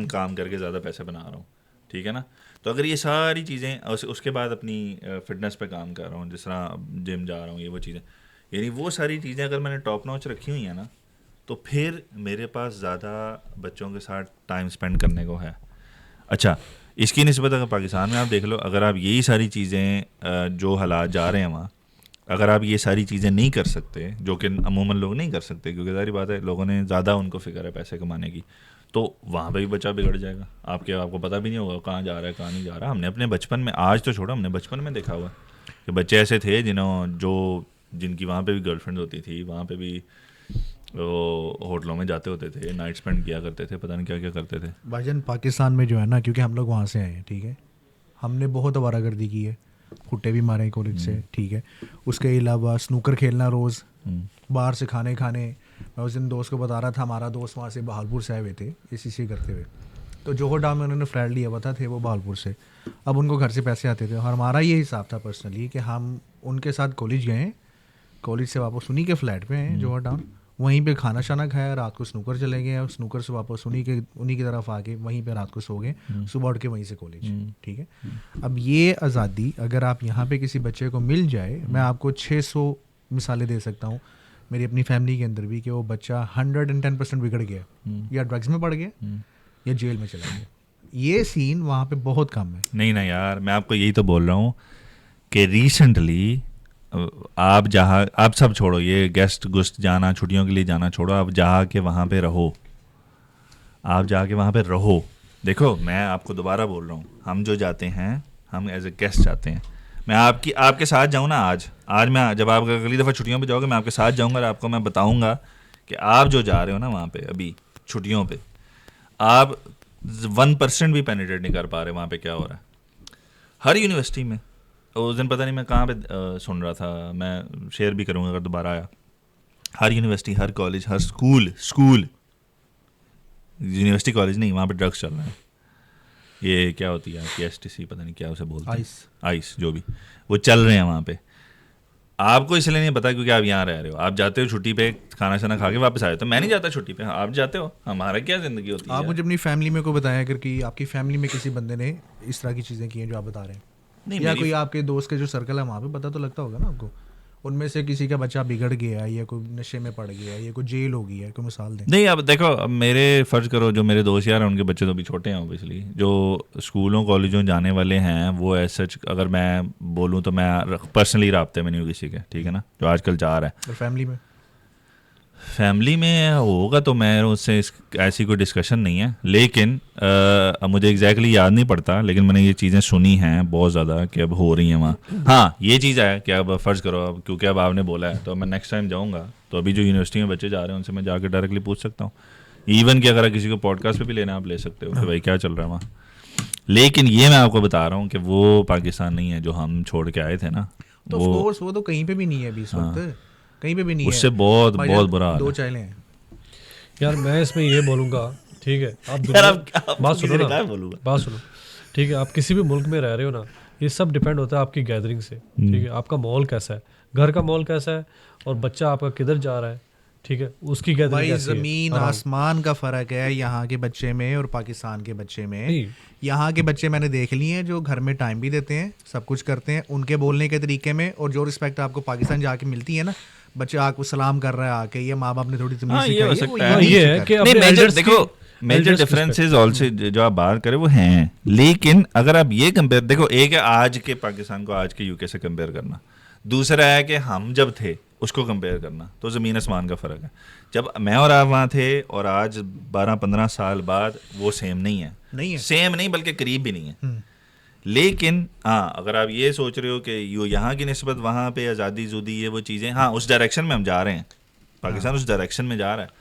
काम करके ज़्यादा पैसे बना रहा हूँ, ठीक है ना। तो अगर ये सारी चीज़ें उसके बाद अपनी फिटनेस पे काम कर रहा हूँ, जिस तरह जिम जा रहा हूँ, ये वो चीज़ें, यानी वो सारी चीज़ें अगर मैंने टॉप नॉच रखी हुई हैं ना, तो फिर मेरे पास ज़्यादा बच्चों के साथ टाइम स्पेंड करने को है। अच्छा, इसकी निस्बत अगर पाकिस्तान में आप देख लो, अगर आप यही सारी चीज़ें जो हालात जा रहे हैं वहाँ, अगर आप ये सारी चीज़ें नहीं कर सकते, जो कि अमूमन लोग नहीं कर सकते क्योंकि सारी बात है लोगों ने ज़्यादा उनको फिक्र है पैसे कमाने की, तो वहाँ पे भी बच्चा बिगड़ जाएगा। आपको पता भी नहीं होगा कहाँ जा रहा है कहाँ नहीं जा रहा। हमने अपने बचपन में, आज तो छोड़ो, हमने बचपन में देखा हुआ है कि बच्चे ऐसे थे जिनकी वहाँ पे भी गर्लफ्रेंड होती थी, वहाँ पे भी वो होटलों में जाते होते थे, नाइट स्पेंड किया करते थे, पता नहीं क्या क्या करते थे। भाईजान पाकिस्तान में जो है ना, क्योंकि हम लोग वहाँ से आए हैं, ठीक है, हमने बहुत आवारागर्दी की है, फुट्टे भी मारे कॉलेज से, ठीक है, उसके अलावा स्नूकर खेलना रोज़, बाहर से खाने मैं उस दिन दोस्त को बता रहा था, हमारा दोस्त वहाँ से बहालपुर से आए हुए थे ACC करते हुए, तो जोहर डाउन में उन्होंने फ्लैट लिया हुआ था, थे वो बहालपुर से। अब उनको घर से पैसे आते थे और हमारा ये हिसाब था पर्सनली कि हम उनके साथ कॉलेज गए, कॉलेज से वापस उन्हीं के फ्लैट पे हैं जोहर डाउन, वहीं पे खाना शाना खाया, रात को स्नूकर चले गए और स्नूकर से वापस उन्हीं की तरफ आके वहीं पे रात को सो गए, सुबह उठ के वहीं से कॉलेज, ठीक है। अब ये आज़ादी अगर आप यहाँ पे किसी बच्चे को मिल जाए, मैं आपको 600 मिसालें दे सकता हूँ मेरी अपनी फैमिली के अंदर भी, कि वो बच्चा 110% बिगड़ गया, या ड्रग्स में पड़ गया या जेल में चला गया। ये सीन वहाँ पे बहुत कम है। नहीं ना यार, मैं आपको यही तो बोल रहा हूँ कि रिसेंटली आप सब छोड़ो, ये गेस्ट गुस्ट जाना, छुट्टियों के लिए जाना छोड़ो, आप जाके वहाँ पे रहो, देखो मैं आपको दोबारा बोल रहा हूँ, हम जो जाते हैं हम एज ए गेस्ट जाते हैं। मैं आपके साथ जाऊँ ना, आज मैं जब आप अगली दफ़ा छुट्टियों पे जाओगे मैं आपके साथ जाऊँगा और आपको मैं बताऊँगा कि आप जो जा रहे हो ना वहाँ पे अभी छुट्टियों पे, आप 1% भी पेनिट्रेट नहीं कर पा रहे वहाँ पे क्या हो रहा है। हर यूनिवर्सिटी में, उस दिन पता नहीं मैं कहाँ पे सुन रहा था, मैं शेयर भी करूँगा अगर दोबारा आया, हर यूनिवर्सिटी, हर कॉलेज, हर स्कूल यूनिवर्सिटी कॉलेज नहीं, वहाँ पे ड्रग्स चल रहे हैं। ये क्या होती है आपकी STC, पता नहीं क्या उसे बोलते हैं, आइस जो भी, वो चल रहे हैं वहाँ पे। आपको इसलिए नहीं पता क्योंकि आप यहाँ रह रहे हो, आप जाते हो छुट्टी पे, खाना शाना खा के वापस आए, तो मैं नहीं जाता छुट्टी पे, आप जाते हो, हमारा क्या ज़िंदगी होती है। आप मुझे अपनी फैमिली में को बताया अगर कि आपकी फैमिली में किसी बंदे ने इस तरह की चीज़ें की हैं जो आप बता रहे हैं, नहीं, या कोई आपके दोस्त के जो सर्कल है वहाँ पे, पता तो लगता होगा ना आपको, उनमें से किसी का बच्चा बिगड़ गया या कोई नशे में पड़ गया या कोई जेल हो गया है, कोई मिसाल दें। नहीं, अब देखो, अब मेरे फ़र्ज़ करो जो मेरे दोस्त यार हैं उनके बच्चे तो अभी छोटे हैं ऑब्वियसली, जो स्कूलों कॉलेजों जाने वाले हैं वो ऐसा, अगर मैं बोलूँ तो मैं पर्सनली राब्ते में नहीं हूँ किसी के, ठीक है ना, जो आजकल जा रहा है। और फैमिली में होगा तो मैं उससे ऐसी कोई डिस्कशन नहीं है, लेकिन मुझे एग्जैक्टली याद नहीं पड़ता, लेकिन मैंने ये चीज़ें सुनी हैं बहुत ज़्यादा कि अब हो रही हैं वहाँ। हाँ, ये चीज़ है कि अब फ़र्ज़ करो, अब क्योंकि अब आपने बोला है तो मैं नेक्स्ट टाइम जाऊँगा तो अभी जो यूनिवर्सिटी में बच्चे जा रहे हैं उनसे मैं जाकर डायरेक्टली पूछ सकता हूँ, इवन कि अगर किसी को पॉडकास्ट पे भी लेना आप ले सकते हो कि भाई क्या चल रहा है वहाँ। लेकिन ये मैं आपको बता रहा हूँ कि वो पाकिस्तान नहीं है जो हम छोड़ के आए थे ना, तो वो तो कहीं पे भी नहीं है अभी इस वक्त, कहीं पे भी नहीं है, उससे बहुत बुरा हाल है। 2 चाइलें हैं यार। मैं इसमें ये बोलूँगा, ठीक है, आप बात सुनो ना, बात सुनो, ठीक है, आप किसी भी मुल्क में रह रहे हो ना, ये सब डिपेंड होता है आपकी गैदरिंग से, ठीक है, आपका माहौल कैसा है, घर का माहौल कैसा है, और बच्चा आपका किधर जा रहा है, ठीक है, उसकी गैदरिंग कैसी है। ज़मीन आसमान का फ़र्क है यहाँ के बच्चे में और पाकिस्तान के बच्चे में। यहाँ के बच्चे मैंने देख लिए हैं जो घर में टाइम भी देते हैं, सब कुछ करते हैं, उनके बोलने के तरीके में, और जो रिस्पेक्ट आपको पाकिस्तान जाके मिलती है ना, बच्चे आपको सलाम कर रहा है आके, ये माँ बाप ने थोड़ी तमीज़ सिखाई है। मेजर डिफरेंसेस ऑल्सो जो आप बात करें वो हैं, लेकिन अगर आप ये कंपेयर, देखो, एक है आज के पाकिस्तान को आज के यूके से कंपेयर करना, दूसरा है कि हम जब थे उसको कंपेयर करना, तो ज़मीन आसमान का फ़र्क है। जब मैं और आप वहाँ थे और आज 12-15 साल बाद वो सेम नहीं है, सेम नहीं बल्कि करीब भी नहीं है। लेकिन हाँ, अगर आप ये सोच रहे हो कि यो यहाँ की निस्बत वहाँ पे आज़ादी जुदी ये वो चीज़ें, हाँ उस डायरेक्शन में हम जा रहे हैं, पाकिस्तान उस डायरेक्शन में जा रहा है,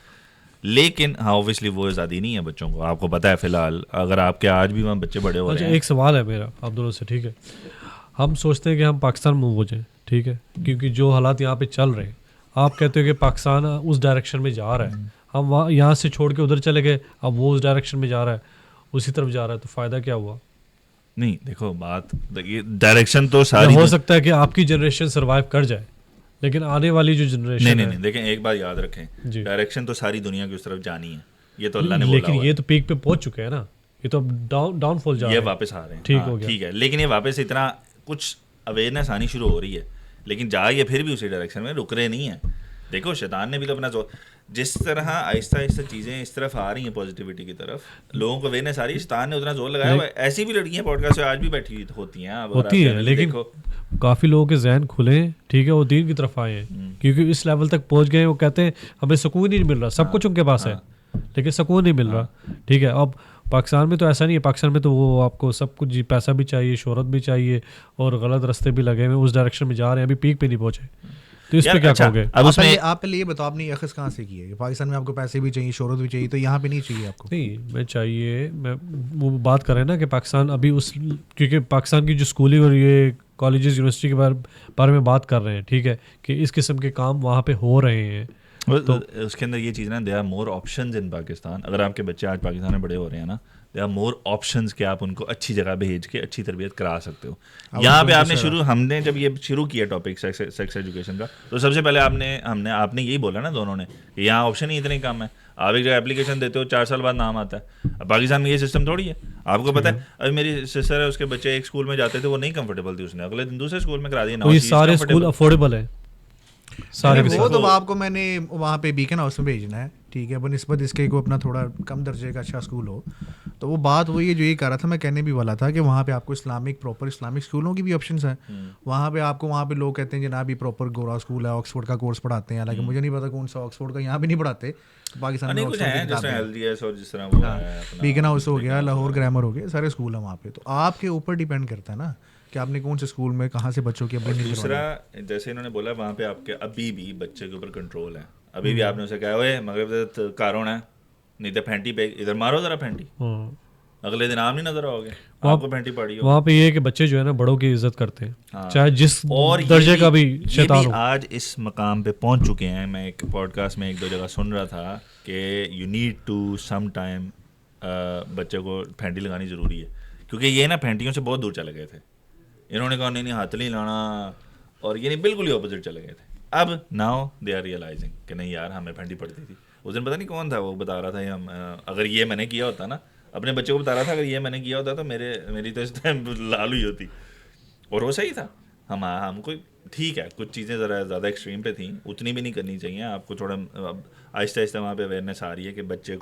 लेकिन हाँ ऑब्वियसली वो आज़ादी नहीं है बच्चों को, आपको पता है। फ़िलहाल अगर आपके आज भी वहाँ बच्चे बड़े हो रहे हैं। एक सवाल है मेरा आप दोनों से, ठीक है, हम सोचते हैं कि हम पाकिस्तान मूव हो जाए, ठीक है, क्योंकि जो हालात यहाँ पे चल रहे हैं, आप कहते हो कि पाकिस्तान उस डायरेक्शन में जा रहा है, हम वहाँ यहाँ से छोड़ के उधर चले गए, अब वो उस डायरेक्शन में जा रहा है, उसी तरफ जा रहा है, तो फ़ायदा क्या हुआ? नहीं देखो, बात ये डायरेक्शन तो सारी हो सकता है कि आपकी जनरेशन सर्वाइव कर जाए, लेकिन आने वाली जो जनरेशन नहीं, देखें एक बात याद रखें, डायरेक्शन तो सारी दुनिया की उस तरफ जानी है, ये तो अल्लाह ने बोला, लेकिन ये तो पीक पे पहुंच चुके हैं ना, ये तो डाउनफॉल जा रहे हैं, ये वापस आ रहे हैं, ठीक हो गया, ठीक है, लेकिन ये वापस इतना कुछ अवेयरनेस आनी शुरू हो रही है, लेकिन जा ये फिर भी उसी डायरेक्शन में रुक रहे नहीं है। देखो शैतान ने भी तो अपना जिस तरह आहिस्ता आहिस्ता चीज़ें इस तरफ आ रही हैं पॉजिटिविटी की तरफ, लोगों को अवेयरनेस आ रही है, शैतान ने उतना जोर लगाया हुआ है। ऐसी भी लड़कियां पॉडकास्ट से आज भी बैठी होती हैं, अब होती है, लेकिन काफ़ी लोगों के जहन खुले हैं, ठीक है, वो दीन की तरफ आए हैं, क्योंकि इस लेवल तक पहुंच गए, वो कहते हैं हमें सुकून ही नहीं मिल रहा, सब कुछ उनके पास है लेकिन सुकून नहीं मिल रहा, ठीक है। अब पाकिस्तान में तो ऐसा नहीं है, पाकिस्तान में तो वो आपको सब कुछ जी, पैसा भी चाहिए, शोहरत भी चाहिए, और गलत रास्ते भी लगे हुए, उस डायरेक्शन में जा रहे हैं, अभी पीक पे नहीं पहुंचे। तो इस पे क्या कहोगे? अब उसमें आप पहले ये बताओ, आपने ये अखज़ कहाँ से की है? पाकिस्तान में आपको पैसे भी चाहिए, शोहरत भी चाहिए, तो यहाँ पे नहीं चाहिए आपको? नहीं, मैं चाहिए, मैं वो बात कर रहे हैं ना कि पाकिस्तान अभी उस, क्योंकि पाकिस्तान की जो स्कूलिंग और ये कॉलेजेस यूनिवर्सिटी के बारे में बात कर रहे हैं, ठीक है, कि इस किस्म के काम वहाँ पे हो रहे हैं, तो उसके अंदर ये चीज़ ना, they are more options in Pakistan. अगर आपके बच्चे आज पाकिस्तान में बड़े हो रहे हैं ना, दे आर मोर ऑप्शंस कि आप उनको अच्छी जगह भेज के अच्छी तरबियत करा सकते हो। यहाँ पे आपने हमने जब ये शुरू किया टॉपिक सेक्स एजुकेशन का, तो सबसे पहले आपने यही बोला ना दोनों ने कि यहाँ ऑप्शन ही इतने कम है। आप एक जगह एप्लीकेशन देते हो, 4 साल बाद नाम आता है। अब पाकिस्तान में ये सिस्टम थोड़ी है, आपको पता है। अभी मेरी सिस्टर है, उसके बच्चे एक स्कूल में जाते थे, वो नहीं कंफर्टेबल थी, उसने अगले दिन दूसरे स्कूल में करा दिया। तो ये सारे स्कूल अफोर्डेबल है सारे? वो तो आपको मैंने वहाँ पे बीकन हाउस में भेजना है, ठीक है, बनिस्बत इसके को अपना थोड़ा कम दर्जे का अच्छा स्कूल हो। तो वो बात वही है जो ये कह रहा था, मैं कहने भी वाला था कि वहाँ पे आपको प्रॉपर इस्लामिक स्कूलों की भी ऑप्शंस हैं। वहाँ पे लोग कहते हैं जनाब ये प्रॉपर गोरा स्कूल है, ऑक्सफोर्ड का कोर्स पढ़ाते हैं, हालांकि मुझे नहीं पता कौन सा ऑक्सफोर्ड का, यहाँ भी नहीं पढ़ाते पाकिस्तान में। बीकन हाउस हो गया, लाहौर ग्रामर हो गया, सारे स्कूल हैं वहाँ पे। तो आपके ऊपर डिपेंड करता है ना कि आपने कौन से स्कूल में कहाँ से बच्चों की अपनी। दूसरा, जैसे इन्होंने बोला वहाँ पे आपके अभी भी बच्चे के ऊपर कंट्रोल है। अभी भी आपने उसे कहा हुए मगर कारण है, नहीं तो फैंटी पे इधर मारो जरा फैंटी, अगले दिन आप नहीं नजर आओगे, आपको फैंटी पड़ी हो। वहाँ पे ये है कि बच्चे जो है ना बड़ों की इज्जत करते हैं, चाहे जिस दर्जे का भी शैतान हो। आज इस मकाम पे पहुँच चुके हैं। मैं एक पॉडकास्ट में 1-2 जगह सुन रहा था कि you need to some time बच्चे को फैंटी लगानी ज़रूरी है, क्योंकि ये ना फैंटियों से बहुत दूर चले गए थे। इन्होंने कहा नहीं हाथ नहीं लाना, और ये नहीं बिल्कुल ही ऑपोजिट चले गए थे। अब नाउ दे आर रियलाइजिंग कि नहीं यार हमें फैंटी पड़ती थी। उस दिन पता नहीं कौन था वो बता रहा था, हम अगर ये मैंने किया होता ना, अपने बच्चे को बता रहा था अगर ये मैंने किया होता तो मेरी तो इस टाइम लाल हुई होती। और वो सही था। हमको ठीक है, कुछ चीज़ें ज़्यादा एक्सट्रीम पे थी, उतनी भी नहीं करनी चाहिए। आपको थोड़ा आहिस्ता आहिस्ता वहाँ पे अवेयरनेस आ रही है कि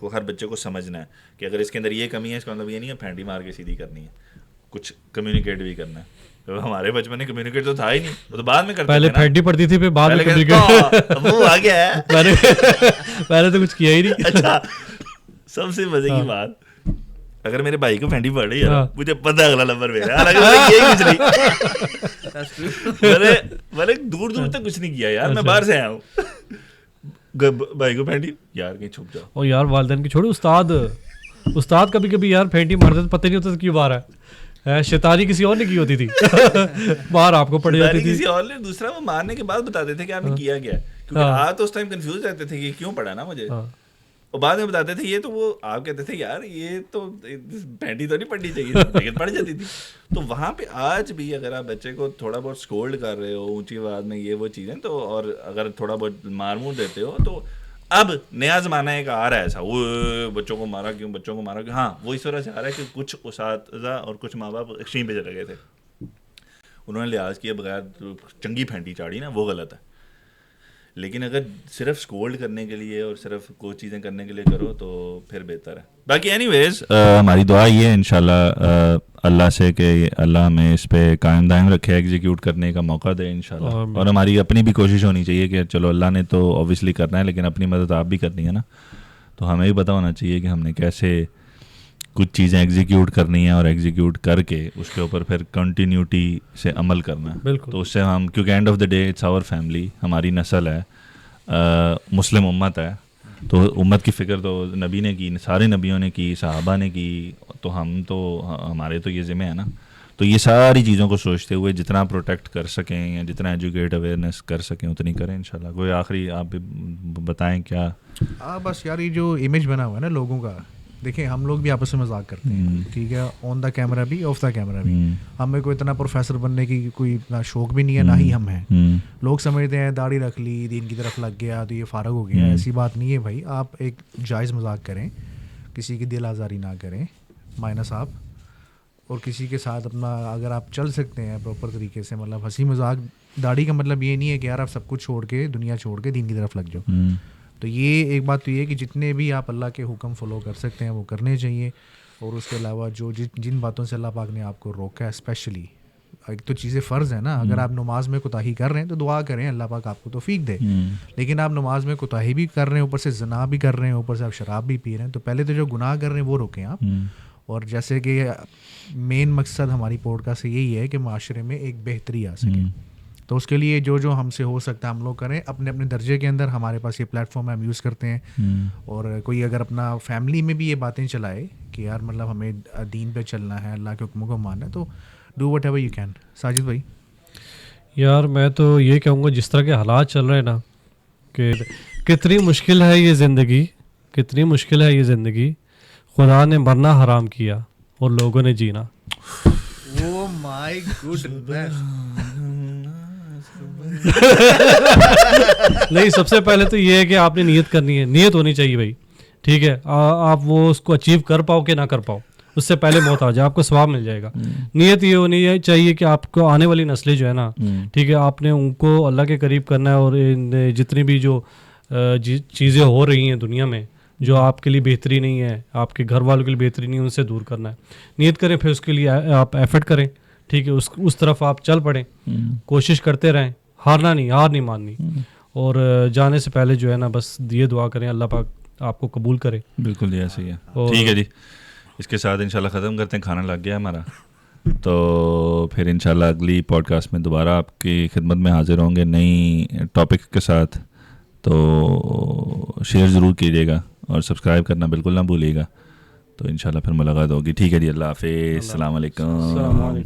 हर बच्चे को समझना है कि अगर इसके अंदर ये कमी है, इसका मतलब ये नहीं है फैंटी मार के सीधी करनी है, कुछ कम्युनिकेट भी करना है। तो हमारे बचपन में कम्युनिकेट तो था ही नहीं, वो तो बाद में करते पहले फैंटी पड़ती थी, फिर बाद में कम्युनिकेट वो आ गया है। पहले तो कुछ किया ही नहीं। अच्छा, सबसे मजे की बात, अगर मेरे भाई को फैंटी पड़ रही है मुझे पता है अगला नंबर मेरा, हालांकि ये कुछ नहीं, मैंने दूर तक कुछ नहीं किया यार, मैं बाहर से आया हूँ। भाई को फैंटी, यार कहीं छुप जाओ। और यार वालिदैन की छोड़ो, उस्ताद कभी कभी यार फैंटी मारते, पता नहीं होता क्यों बाहर है। शैतानी किसी और ने की होती थी, बाहर आपको पड़ जाती थी किसी और ने। दूसरा वो मारने के बाद बताते थे कि आपने किया क्या, क्योंकि आप तो उस टाइम कंफ्यूज रहते थे कि क्यों पड़ा ना मुझे, और बाद में बताते थे ये तो वो आप कहते थे यार ये तो पैंटी तो नहीं पड़नी चाहिए, लेकिन पड़ जाती थी। तो वहाँ पे आज भी अगर आप बच्चे को थोड़ा बहुत स्कोल्ड कर रहे हो ऊंची आवाज में, ये वो चीज़ें, तो और अगर थोड़ा बहुत मार मूर देते हो, तो अब नया ज़माना एक आ रहा है ऐसा, वो बच्चों को मारा क्यों। हाँ, वो इस वजह से आ रहा है कि कुछ उस्ताद और कुछ माँ बाप एक्सट्रीम पे चले गए थे, उन्होंने लिहाज किए बगैर चंगी फैंटी चाड़ी ना, वो गलत है। लेकिन अगर सिर्फ स्कोल्ड करने के लिए और सिर्फ कुछ चीज़ें करने के लिए करो तो फिर बेहतर है। बाकी एनीवेज हमारी दुआ ये है इंशाल्लाह अल्लाह से कि अल्लाह हमें इस पे कायम दायम रखे, एग्जीक्यूट करने का मौका दे इंशाल्लाह। और हमारी अपनी भी कोशिश होनी चाहिए कि चलो अल्लाह ने तो ऑब्वियसली करना है, लेकिन अपनी मदद आप भी करनी है ना, तो हमें भी पता होना चाहिए कि हमने कैसे कुछ चीज़ें एग्जीक्यूट करनी है, और एग्जीक्यूट करके उसके ऊपर फिर कंटिन्यूटी से अमल करना है। तो उससे हम, क्योंकि end of the day it's our family, हमारी नस्ल है, मुस्लिम उम्मत है, तो उम्मत की फ़िक्र तो नबी ने की, सारे नबियों ने की, सहाबा ने की, तो हमारे तो ये ज़िम्मे है ना। तो ये सारी चीज़ों को सोचते हुए जितना प्रोटेक्ट कर सकें या जितना एजुकेट अवेयरनेस कर सकें उतनी करें इंशाल्लाह। कोई आखिरी आप भी बताएं क्या? बस यार ये जो इमेज बना हुआ है ना लोगों का, देखिए हम लोग भी आपस में मजाक करते हैं, ठीक है, ऑन द कैमरा भी ऑफ द कैमरा भी। हमें कोई इतना प्रोफेसर बनने की कोई इतना शौक भी नहीं है, ना ही हम हैं। लोग समझते हैं दाढ़ी रख ली, दीन की तरफ लग गया तो ये फारग हो गया, ऐसी बात नहीं है भाई। आप एक जायज़ मजाक करें, किसी की दिल आज़ारी ना करें माइनस आप, और किसी के साथ अपना अगर आप चल सकते हैं प्रॉपर तरीके से, मतलब हंसी मजाक, दाढ़ी का मतलब ये नहीं है कि यार आप सब कुछ छोड़ के दुनिया छोड़ के दीन की तरफ लग जाओ। तो ये एक बात तो ये है कि जितने भी आप अल्लाह के हुक्म फॉलो कर सकते हैं वो करने चाहिए, और उसके अलावा जो जिन बातों से अल्लाह पाक ने आपको रोका है, स्पेशली एक तो चीज़ें फ़र्ज़ है ना, अगर आप नमाज में कोताही कर रहे हैं तो दुआ करें अल्लाह पाक आपको तौफीक दे, लेकिन आप नमाज में कोताही भी कर रहे हैं, ऊपर से जना भी कर रहे हैं, ऊपर से आप शराब भी पी रहे हैं, तो पहले तो जो गुनाह कर रहे हैं वो रोकें आप। और जैसे कि मेन मकसद हमारी पॉडकास्ट से यही है कि माशरे में एक बेहतरी आ सके, तो उसके लिए जो जो हमसे हो सकता है हम लोग करें अपने अपने दर्जे के अंदर। हमारे पास ये प्लेटफॉर्म है, हम यूज़ करते हैं, और कोई अगर अपना फैमिली में भी ये बातें चलाए कि यार मतलब हमें दीन पे चलना है, अल्लाह के हुक्मों को मानना है, तो do what ever you can. Sajid भाई? यार मैं तो ये कहूँगा जिस तरह के हालात चल रहे हैं ना, कि कितनी मुश्किल है ये ज़िंदगी, कितनी मुश्किल है ये ज़िंदगी। खुदा ने मरना हराम किया और लोगों ने जीना। Oh my goodness. नहीं, सबसे पहले तो ये है कि आपने नियत करनी है, नियत होनी चाहिए भाई, ठीक है। आप वो उसको अचीव कर पाओ कि ना कर पाओ, उससे पहले मौत आ जाए, आपको सवाब मिल जाएगा। नियत ये होनी चाहिए कि आपको आने वाली नस्लें जो है ना, ठीक है, आपने उनको अल्लाह के करीब करना है, और जितनी भी जो चीज़ें हो रही हैं दुनिया में जो आपके लिए बेहतरी नहीं है, आपके घर वालों के लिए बेहतरी नहीं है, उनसे दूर करना है। नियत करें, फिर उसके लिए आप एफर्ट करें, ठीक है, उस तरफ आप चल पड़ें, कोशिश करते रहें, हार नहीं माननी, और जाने से पहले जो है ना बस ये दुआ करें अल्लाह पाक आपको कबूल करे। बिल्कुल ये सही है। ठीक है जी, इसके साथ इंशाल्लाह ख़त्म करते हैं, खाना लग गया हमारा। तो फिर इंशाल्लाह अगली पॉडकास्ट में दोबारा आपकी खिदमत में हाजिर होंगे नई टॉपिक के साथ। तो शेयर ज़रूर कीजिएगा और सब्सक्राइब करना बिल्कुल ना भूलिएगा। तो इंशाल्लाह फिर मुलाकात होगी। ठीक है जी, अल्लाह हाफ़िज़, अस्सलाम वालेकुम।